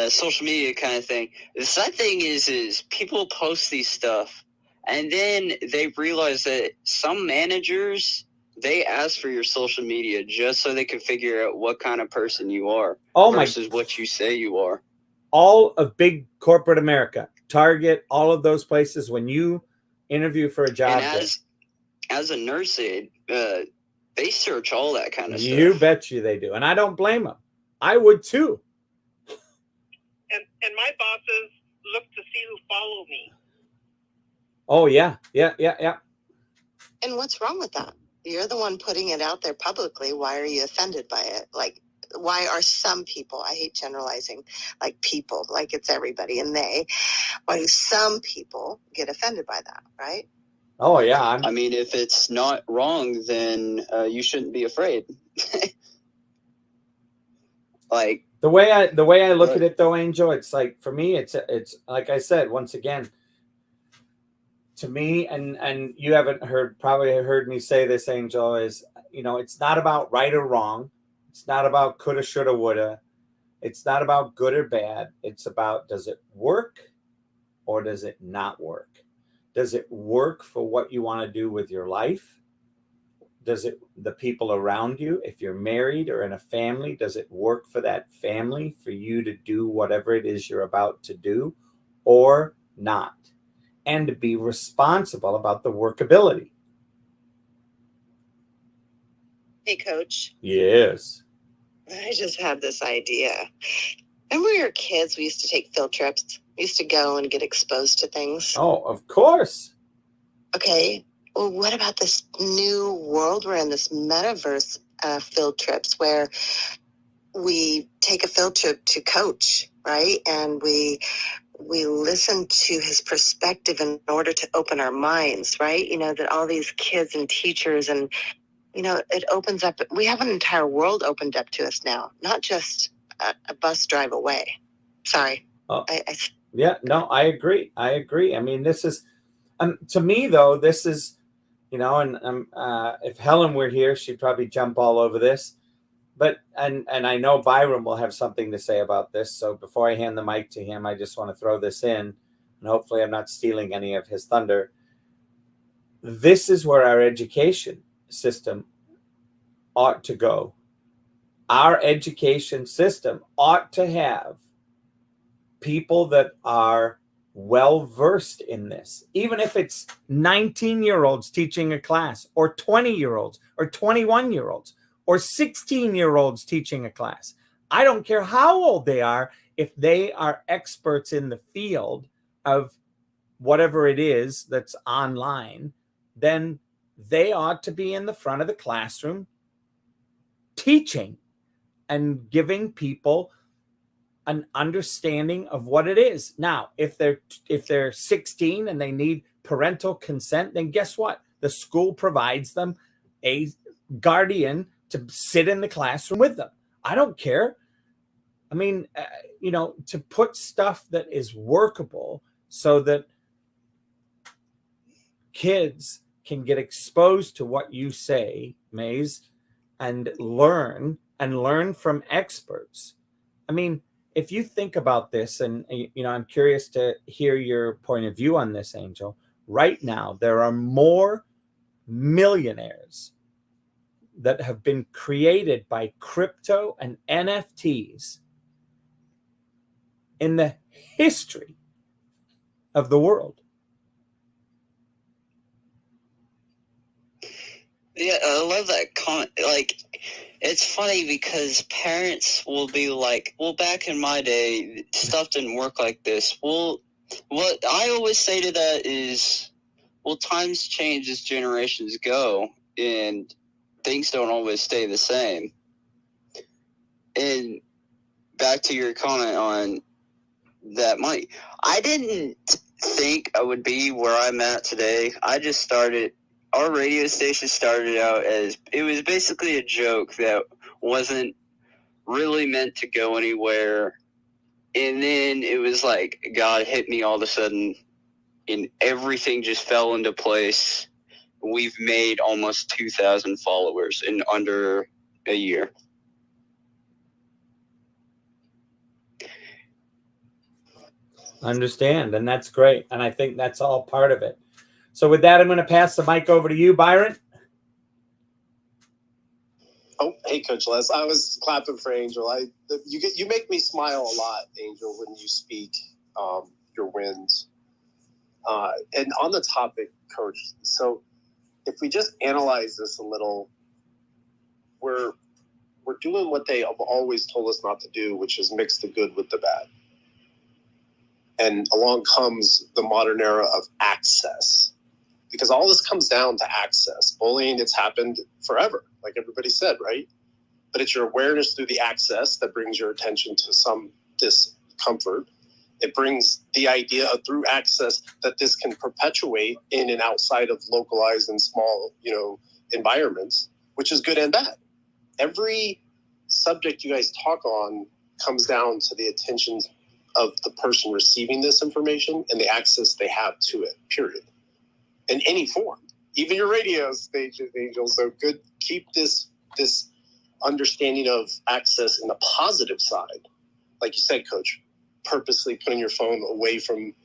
social media kind of thing, the sad thing is people post these stuff and then they realize that some managers, they ask for your social media just so they can figure out what kind of person you are versus what you say you are. All of big corporate America, Target, all of those places, when you interview for a job. And as a nurse aide, they search all that kind of stuff. You bet you they do. And I don't blame them. I would too. And my bosses look to see who follow me. Oh, yeah. And what's wrong with that? You're the one putting it out there publicly. Why are you offended by it? Like, why are some people, I hate generalizing, like people, like it's everybody and they, why do some people get offended by that, right? Oh, yeah. I mean, if it's not wrong, then you shouldn't be afraid. Like the way I look at it, though, Angel, it's like, for me, it's like I said, once again, to me, and you haven't probably heard me say this, Angel, is, you know, it's not about right or wrong. It's not about coulda, shoulda, woulda. It's not about good or bad. It's about, does it work or does it not work? Does it work for what you want to do with your life? Does it, the people around you, if you're married or in a family, does it work for that family for you to do whatever it is you're about to do or not? And to be responsible about the workability. Hey, Coach. Yes. I just had this idea. Remember we were kids, we used to take field trips. We used to go and get exposed to things. Oh, of course. Okay. Well, what about this new world we're in, this metaverse field trips where we take a field trip to Coach, right? And we listen to his perspective in order to open our minds, right? You know, that all these kids and teachers and, you know, it opens up. We have an entire world opened up to us now, not just a bus drive away. Sorry. Oh. Yeah, no, I agree. I mean, this is, to me, though, this is, you know, and if Helen were here, she'd probably jump all over this. But, and I know Byron will have something to say about this. So before I hand the mic to him, I just want to throw this in, and hopefully I'm not stealing any of his thunder. This is where our education system ought to go. Our education system ought to have people that are well-versed in this, even if it's 19-year-olds teaching a class, or 20-year-olds, or 21-year-olds, or 16-year-olds teaching a class. I don't care how old they are. If they are experts in the field of whatever it is that's online, then they ought to be in the front of the classroom teaching and giving people an understanding of what it is. Now, if they're 16 and they need parental consent, then guess what? The school provides them a guardian to sit in the classroom with them. I don't care. I mean, you know, to put stuff that is workable so that kids can get exposed to what you say, Maze, and learn from experts. I mean, if you think about this, and, you know, I'm curious to hear your point of view on this, Angel. Right now, there are more millionaires that have been created by crypto and NFTs in the history of the world. Yeah, I love that comment. Like, it's funny because parents will be like, well, back in my day, stuff didn't work like this. Well, what I always say to that is, well, times change as generations go, and things don't always stay the same. And back to your comment on that money, I didn't think I would be where I'm at today. I just started, our radio station started out as, it was basically a joke that wasn't really meant to go anywhere. And then it was like God hit me all of a sudden, and everything just fell into place. We've made almost 2,000 followers in under a year. Understand, and that's great. And I think that's all part of it. So with that, I'm going to pass the mic over to you, Byron. Oh, hey, Coach Les. I was clapping for Angel. You make me smile a lot, Angel, when you speak your wins. And on the topic, Coach, so if we just analyze this a little, we're doing what they have always told us not to do, which is mix the good with the bad. And along comes the modern era of access, because all this comes down to access. Bullying, it's happened forever, like everybody said, right? But it's your awareness through the access that brings your attention to some discomfort. It brings the idea of through access that this can perpetuate in and outside of localized and small, environments, which is good and bad. Every subject you guys talk on comes down to the attention of the person receiving this information and the access they have to it, period. In any form, even your radio station, Angel. So good, keep this understanding of access in the positive side. Like you said, Coach, purposely putting your phone away from,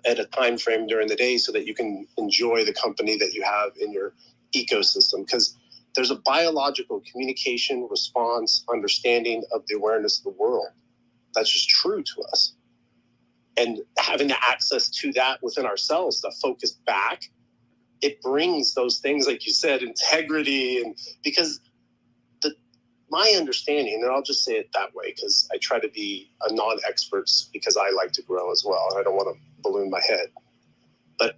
at a time frame during the day so that you can enjoy the company that you have in your ecosystem. Because there's a biological communication, response, understanding of the awareness of the world. That's just true to us. And having the access to that within ourselves to focus back, it brings those things, like you said, integrity. And because my understanding, and I'll just say it that way because I try to be a non-expert because I like to grow as well. I don't want to balloon my head. But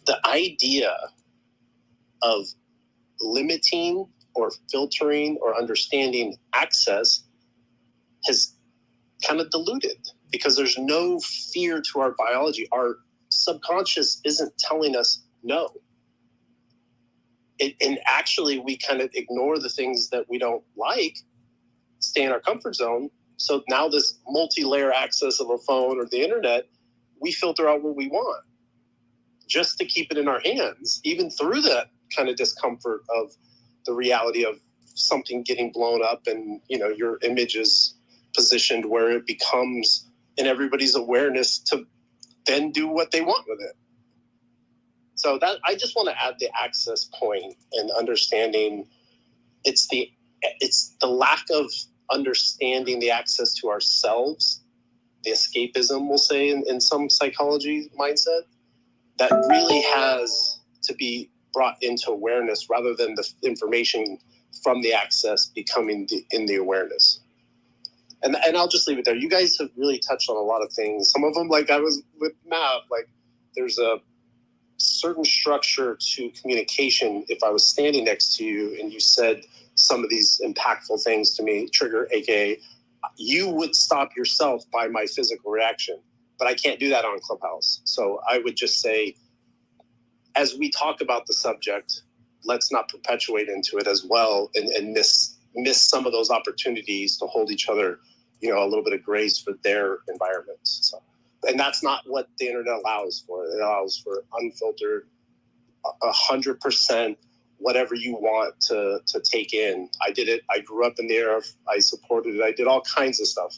the idea of limiting or filtering or understanding access has kind of diluted because there's no fear to our biology. Our subconscious isn't telling us no. And actually, we kind of ignore the things that we don't like, stay in our comfort zone. So now this multi-layer access of a phone or the internet, we filter out what we want just to keep it in our hands, even through that kind of discomfort of the reality of something getting blown up and, your image is positioned where it becomes in everybody's awareness to then do what they want with it. So that I just want to add the access point and understanding it's the lack of understanding the access to ourselves, the escapism, we'll say, in some psychology mindset, that really has to be brought into awareness rather than the information from the access becoming in the awareness. And I'll just leave it there. You guys have really touched on a lot of things. Some of them, like I was with Mav, like there's a certain structure to communication. If I was standing next to you and you said some of these impactful things to me, trigger, aka you would stop yourself by my physical reaction, but I can't do that on Clubhouse. So I would just say, as we talk about the subject, let's not perpetuate into it as well and miss some of those opportunities to hold each other, a little bit of grace for their environments. So, and that's not what the internet allows for. It allows for unfiltered, 100% whatever you want to take in. I did it. I grew up in the era. I supported it. I did all kinds of stuff,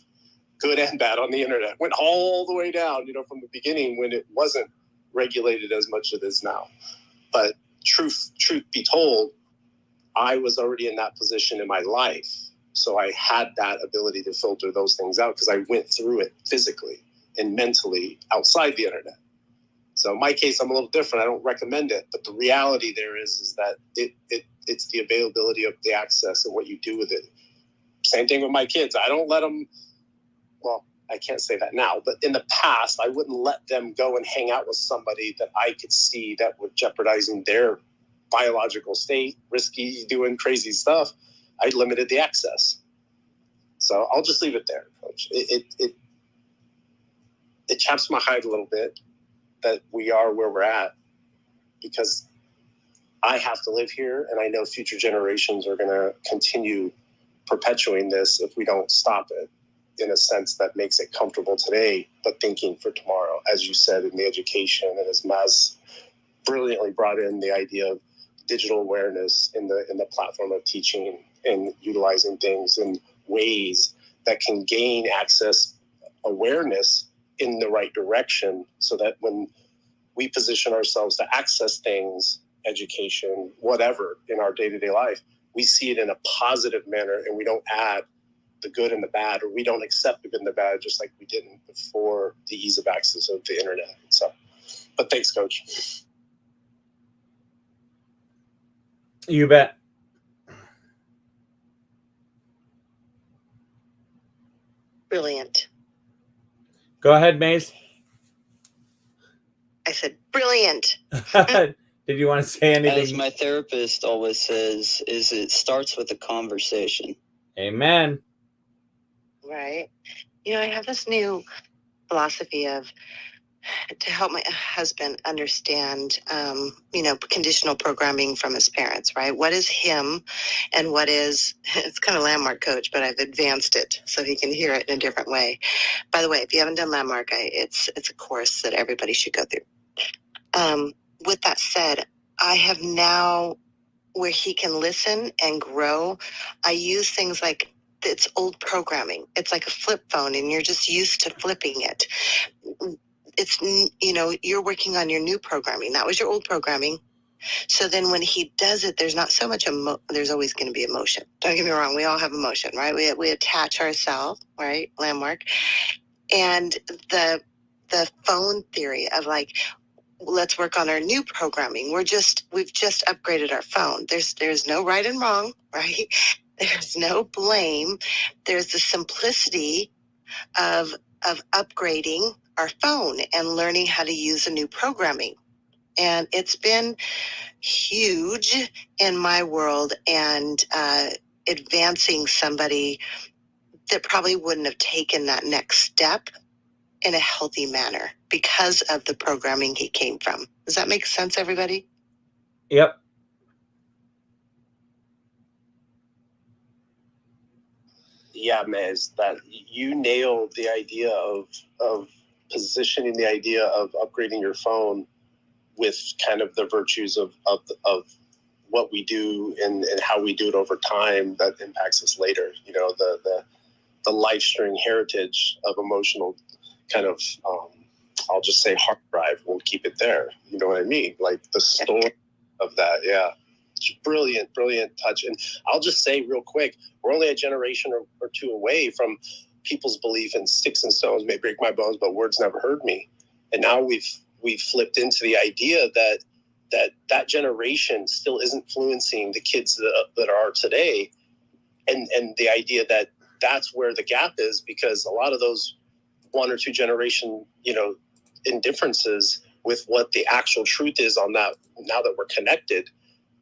good and bad, on the internet. Went all the way down, from the beginning when it wasn't regulated as much as it is now. But truth be told, I was already in that position in my life. So I had that ability to filter those things out because I went through it physically and mentally outside the internet. So in my case, I'm a little different. I don't recommend it, but the reality there is that it's the availability of the access and what you do with it. Same thing with my kids. I don't let them, well, I can't say that now, but in the past, I wouldn't let them go and hang out with somebody that I could see that were jeopardizing their biological state, risky, doing crazy stuff. I limited the access. So I'll just leave it there, Coach. It chaps my hide a little bit that we are where we're at, because I have to live here, and I know future generations are going to continue perpetuating this if we don't stop it, in a sense that makes it comfortable today, but thinking for tomorrow, as you said, in the education, and as Maz brilliantly brought in the idea of digital awareness in the platform of teaching and utilizing things in ways that can gain access awareness in the right direction, so that when we position ourselves to access things, education, whatever, in our day-to-day life, we see it in a positive manner, and we don't add the good and the bad, or we don't accept the good and the bad, just like we didn't before the ease of access of the internet. So, but thanks, Coach. You bet. Brilliant. Go ahead, Maze. I said, brilliant. Did you want to say anything? As my therapist always says, is it starts with a conversation. Amen. Right. You know, I have this new philosophy of, to help my husband understand, conditional programming from his parents, right? What is him and what is, it's kind of Landmark, Coach, but I've advanced it so he can hear it in a different way. By the way, if you haven't done Landmark, it's a course that everybody should go through. With that said, I have now, where he can listen and grow, I use things like, it's old programming. It's like a flip phone, and you're just used to flipping it. It's, you're working on your new programming. That was your old programming. So then when he does it, there's not so much, there's always going to be emotion. Don't get me wrong. We all have emotion, right? We attach ourselves, right? Landmark. And the phone theory of like, let's work on our new programming. We've just upgraded our phone. There's no right and wrong, right? There's no blame. There's the simplicity of upgrading our phone and learning how to use a new programming. And it's been huge in my world, and advancing somebody that probably wouldn't have taken that next step in a healthy manner because of the programming he came from. Does that make sense, everybody? Yep. Yeah, Maz, that you nailed the idea of positioning the idea of upgrading your phone with kind of the virtues of what we do and how we do it over time that impacts us later. You know, the life string heritage of emotional kind of, I'll just say hard drive. We'll keep it there. You know what I mean? Like the story of that. Yeah. Brilliant touch. And I'll just say real quick, we're only a generation or two away from people's belief in sticks and stones may break my bones, but words never hurt me. And now we've flipped into the idea that generation still is influencing the kids that are today. And the idea that that's where the gap is, because a lot of those one or two generation, indifferences with what the actual truth is on that, now that we're connected,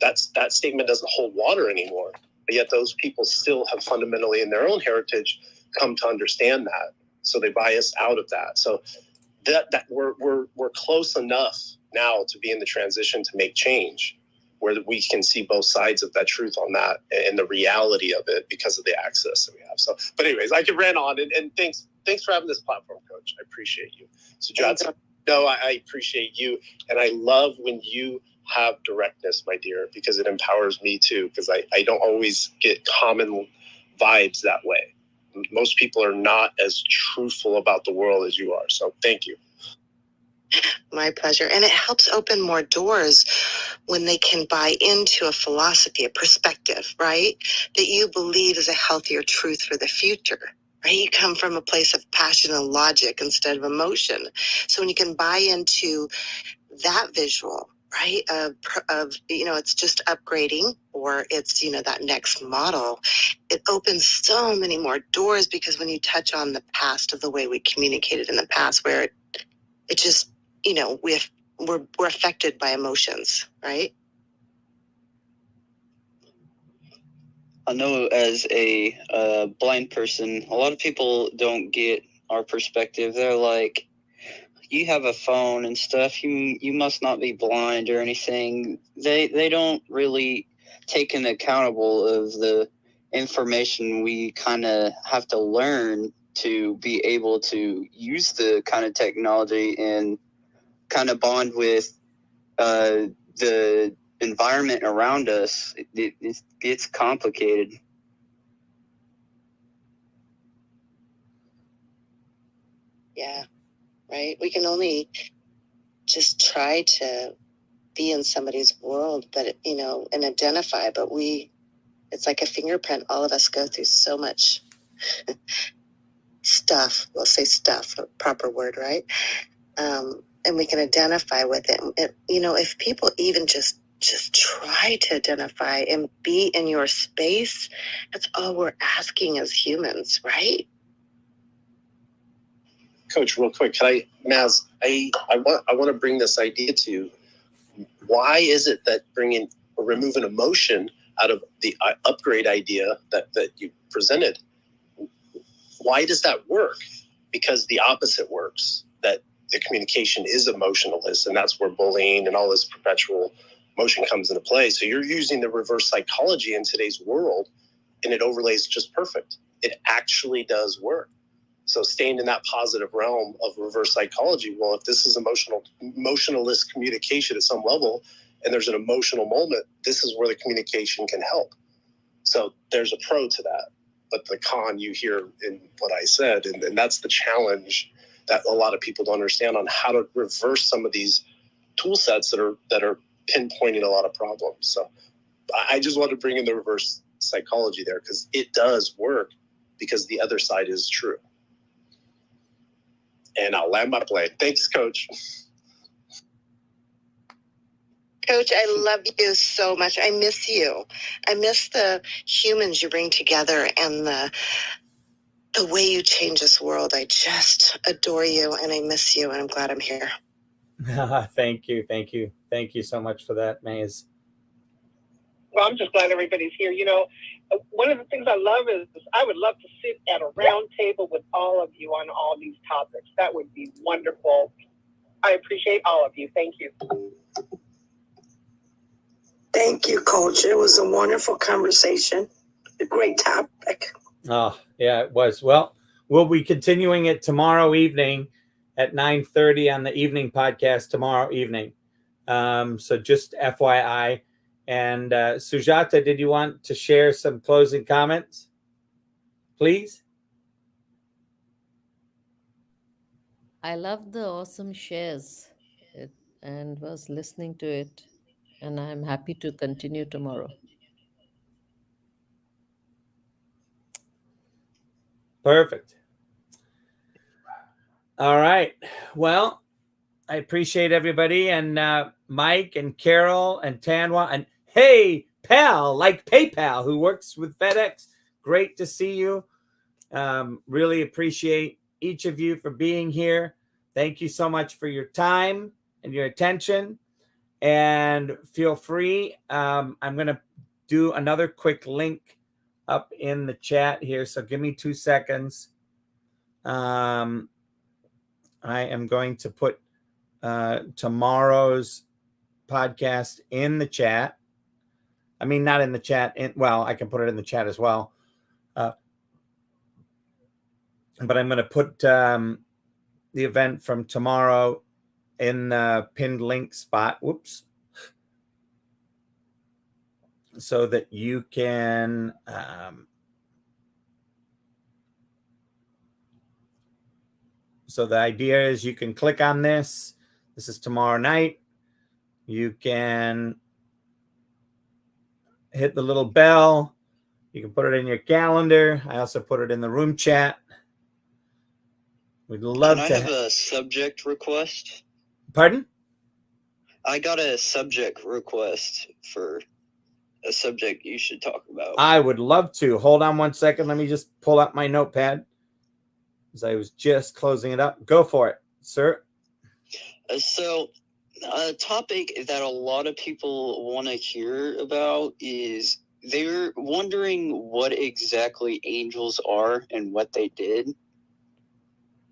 that statement doesn't hold water anymore. But yet those people still have fundamentally in their own heritage come to understand that. So they buy us out of that. So that we're close enough now to be in the transition to make change, where we can see both sides of that truth on that and the reality of it because of the access that we have. So, but anyways, I could rant on, and thanks for having this platform, Coach. I appreciate you. So, Johnson, no, I appreciate you, and I love when you have directness, my dear, because it empowers me too, because I don't always get common vibes that way. Most people are not as truthful about the world as you are. So thank you. My pleasure. And it helps open more doors when they can buy into a philosophy, a perspective, right? That you believe is a healthier truth for the future. right? You come from a place of passion and logic instead of emotion. So when you can buy into that visual, right, of it's just upgrading, or it's, that next model, it opens so many more doors, because when you touch on the past of the way we communicated in the past, where it just, we're affected by emotions, right? I know as a blind person, a lot of people don't get our perspective. They're like, you have a phone and stuff. You must not be blind or anything. They don't really take an accountable of the information we kind of have to learn to be able to use the kind of technology and kind of bond with the environment around us. It's complicated. Yeah, right. We can only just try to be in somebody's world, but and identify, but it's like a fingerprint. All of us go through so much stuff. We'll say stuff, a proper word, right? And we can identify with it. If people even just try to identify and be in your space, that's all we're asking as humans, right? Coach, real quick, Maz, I want to bring this idea to, why is it that bringing or removing emotion out of the upgrade idea that you presented, why does that work? Because the opposite works, that the communication is emotionless, and that's where bullying and all this perpetual motion comes into play. So you're using the reverse psychology in today's world, and it overlays just perfect. It actually does work. So staying in that positive realm of reverse psychology, well, if this is emotionless communication at some level, and there's an emotional moment, this is where the communication can help. So there's a pro to that. But the con you hear in what I said, and that's the challenge that a lot of people don't understand on how to reverse some of these tool sets that are pinpointing a lot of problems. So I just want to bring in the reverse psychology there, because it does work, because the other side is true. And I'll land my plane. Thanks, Coach. Coach, I love you so much. I miss you. I miss the humans you bring together, and the way you change this world. I just adore you, and I miss you, and I'm glad I'm here. Thank you so much for that, Maze. Well, I'm just glad everybody's here. One of the things I love is I would love to sit at a round table with all of you on all these topics. That would be wonderful. I appreciate all of you. Thank you. Thank you, Coach. It was a wonderful conversation. A great topic. Oh, yeah, it was. Well, we'll be continuing it tomorrow evening at 9:30 on the evening podcast tomorrow evening. So just FYI. And Sujata, did you want to share some closing comments, please? I loved the awesome shares and was listening to it, and I'm happy to continue tomorrow. Perfect. All right. Well, I appreciate everybody, and Mike and Carol and Tanwa, and hey, pal, like PayPal, who works with FedEx. Great to see you. Really appreciate each of you for being here. Thank you so much for your time and your attention. And feel free. I'm going to do another quick link up in the chat here. So give me 2 seconds. I am going to put tomorrow's podcast in the chat. I mean, not in the chat. Well, I can put it in the chat as well. But I'm going to put the event from tomorrow in the pinned link spot. Whoops. So that you can so the idea is you can click on this. This is tomorrow night. You can hit the little bell You can put it in your calendar. I also put it in the room chat. We'd love Can to I have a subject request? Pardon? I got a subject request for a subject you should talk about. I would love to. Hold on one second. Let me just pull up my notepad, as I was just closing it up. Go for it, sir. So, a topic that a lot of people want to hear about is they're wondering what exactly angels are and what they did,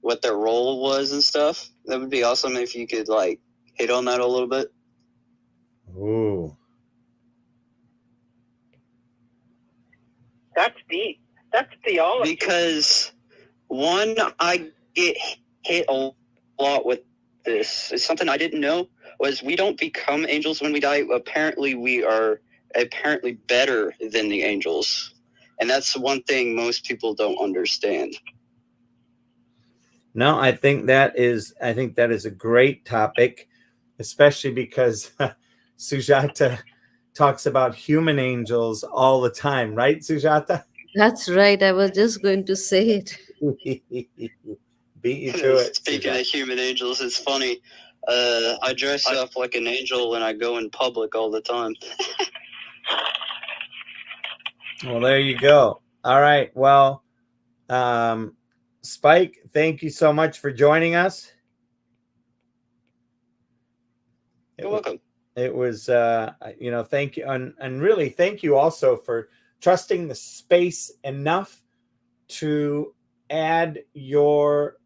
what their role was and stuff. That would be awesome if you could like hit on that a little bit. Ooh. That's deep. That's theology. Because one, I get hit a lot with this. It's something I didn't know was we don't become angels when we die. Apparently, we are better than the angels, and that's one thing most people don't understand. No, I think that is a great topic, especially because Sujata talks about human angels all the time, right, Sujata? That's right. I was just going to say it. Beat you to it. Speaking Sujata. of human angels, it's funny. I dress up like an angel when I go in public all the time. Well, there you go. All right. Well, Spike, thank you so much for joining us. You're welcome. It was, thank you. And really, thank you also for trusting the space enough to add your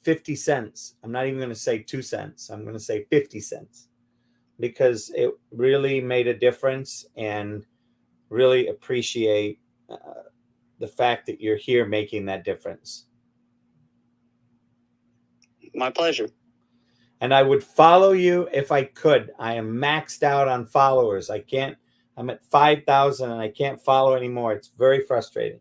50 cents. I'm not even going to say 2 cents. I'm going to say 50 cents because it really made a difference, and really appreciate the fact that you're here making that difference. My pleasure. And I would follow you if I could. I am maxed out on followers. I can't. I'm at 5,000 and I can't follow anymore. It's very frustrating.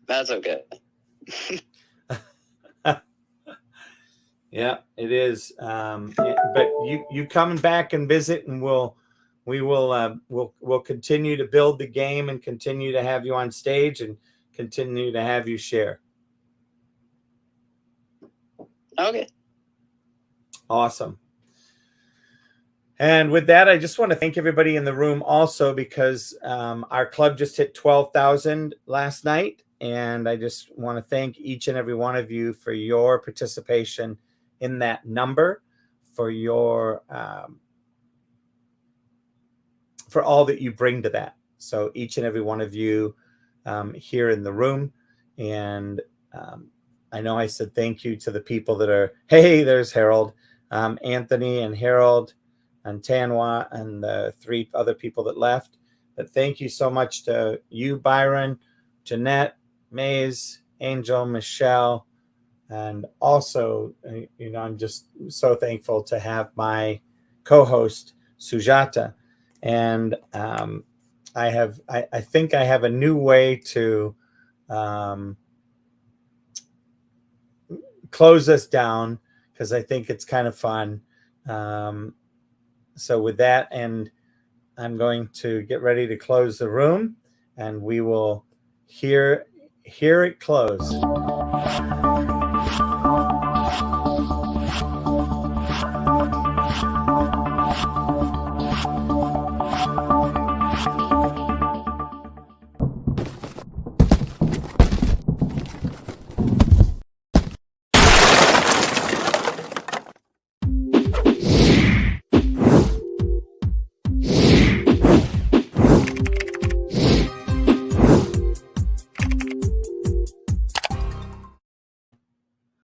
That's okay. Yeah, it is. But you coming back and visit, and we'll continue to build the game and continue to have you on stage and continue to have you share. Okay. Awesome. And with that, I just want to thank everybody in the room also, because our club just hit 12,000 last night. And I just want to thank each and every one of you for your participation in that number, for your for all that you bring to that. So each and every one of you here in the room. And I know I said thank you to the people that are, hey, there's Harold, Anthony and Harold and Tanwa and the 3 other people that left. But thank you so much to you, Byron, Jeanette, Maze, Angel, Michelle, and also, I'm just so thankful to have my co-host, Sujata. And I think I have a new way to close us down, because I think it's kind of fun. So with that, and I'm going to get ready to close the room, and we will hear it close.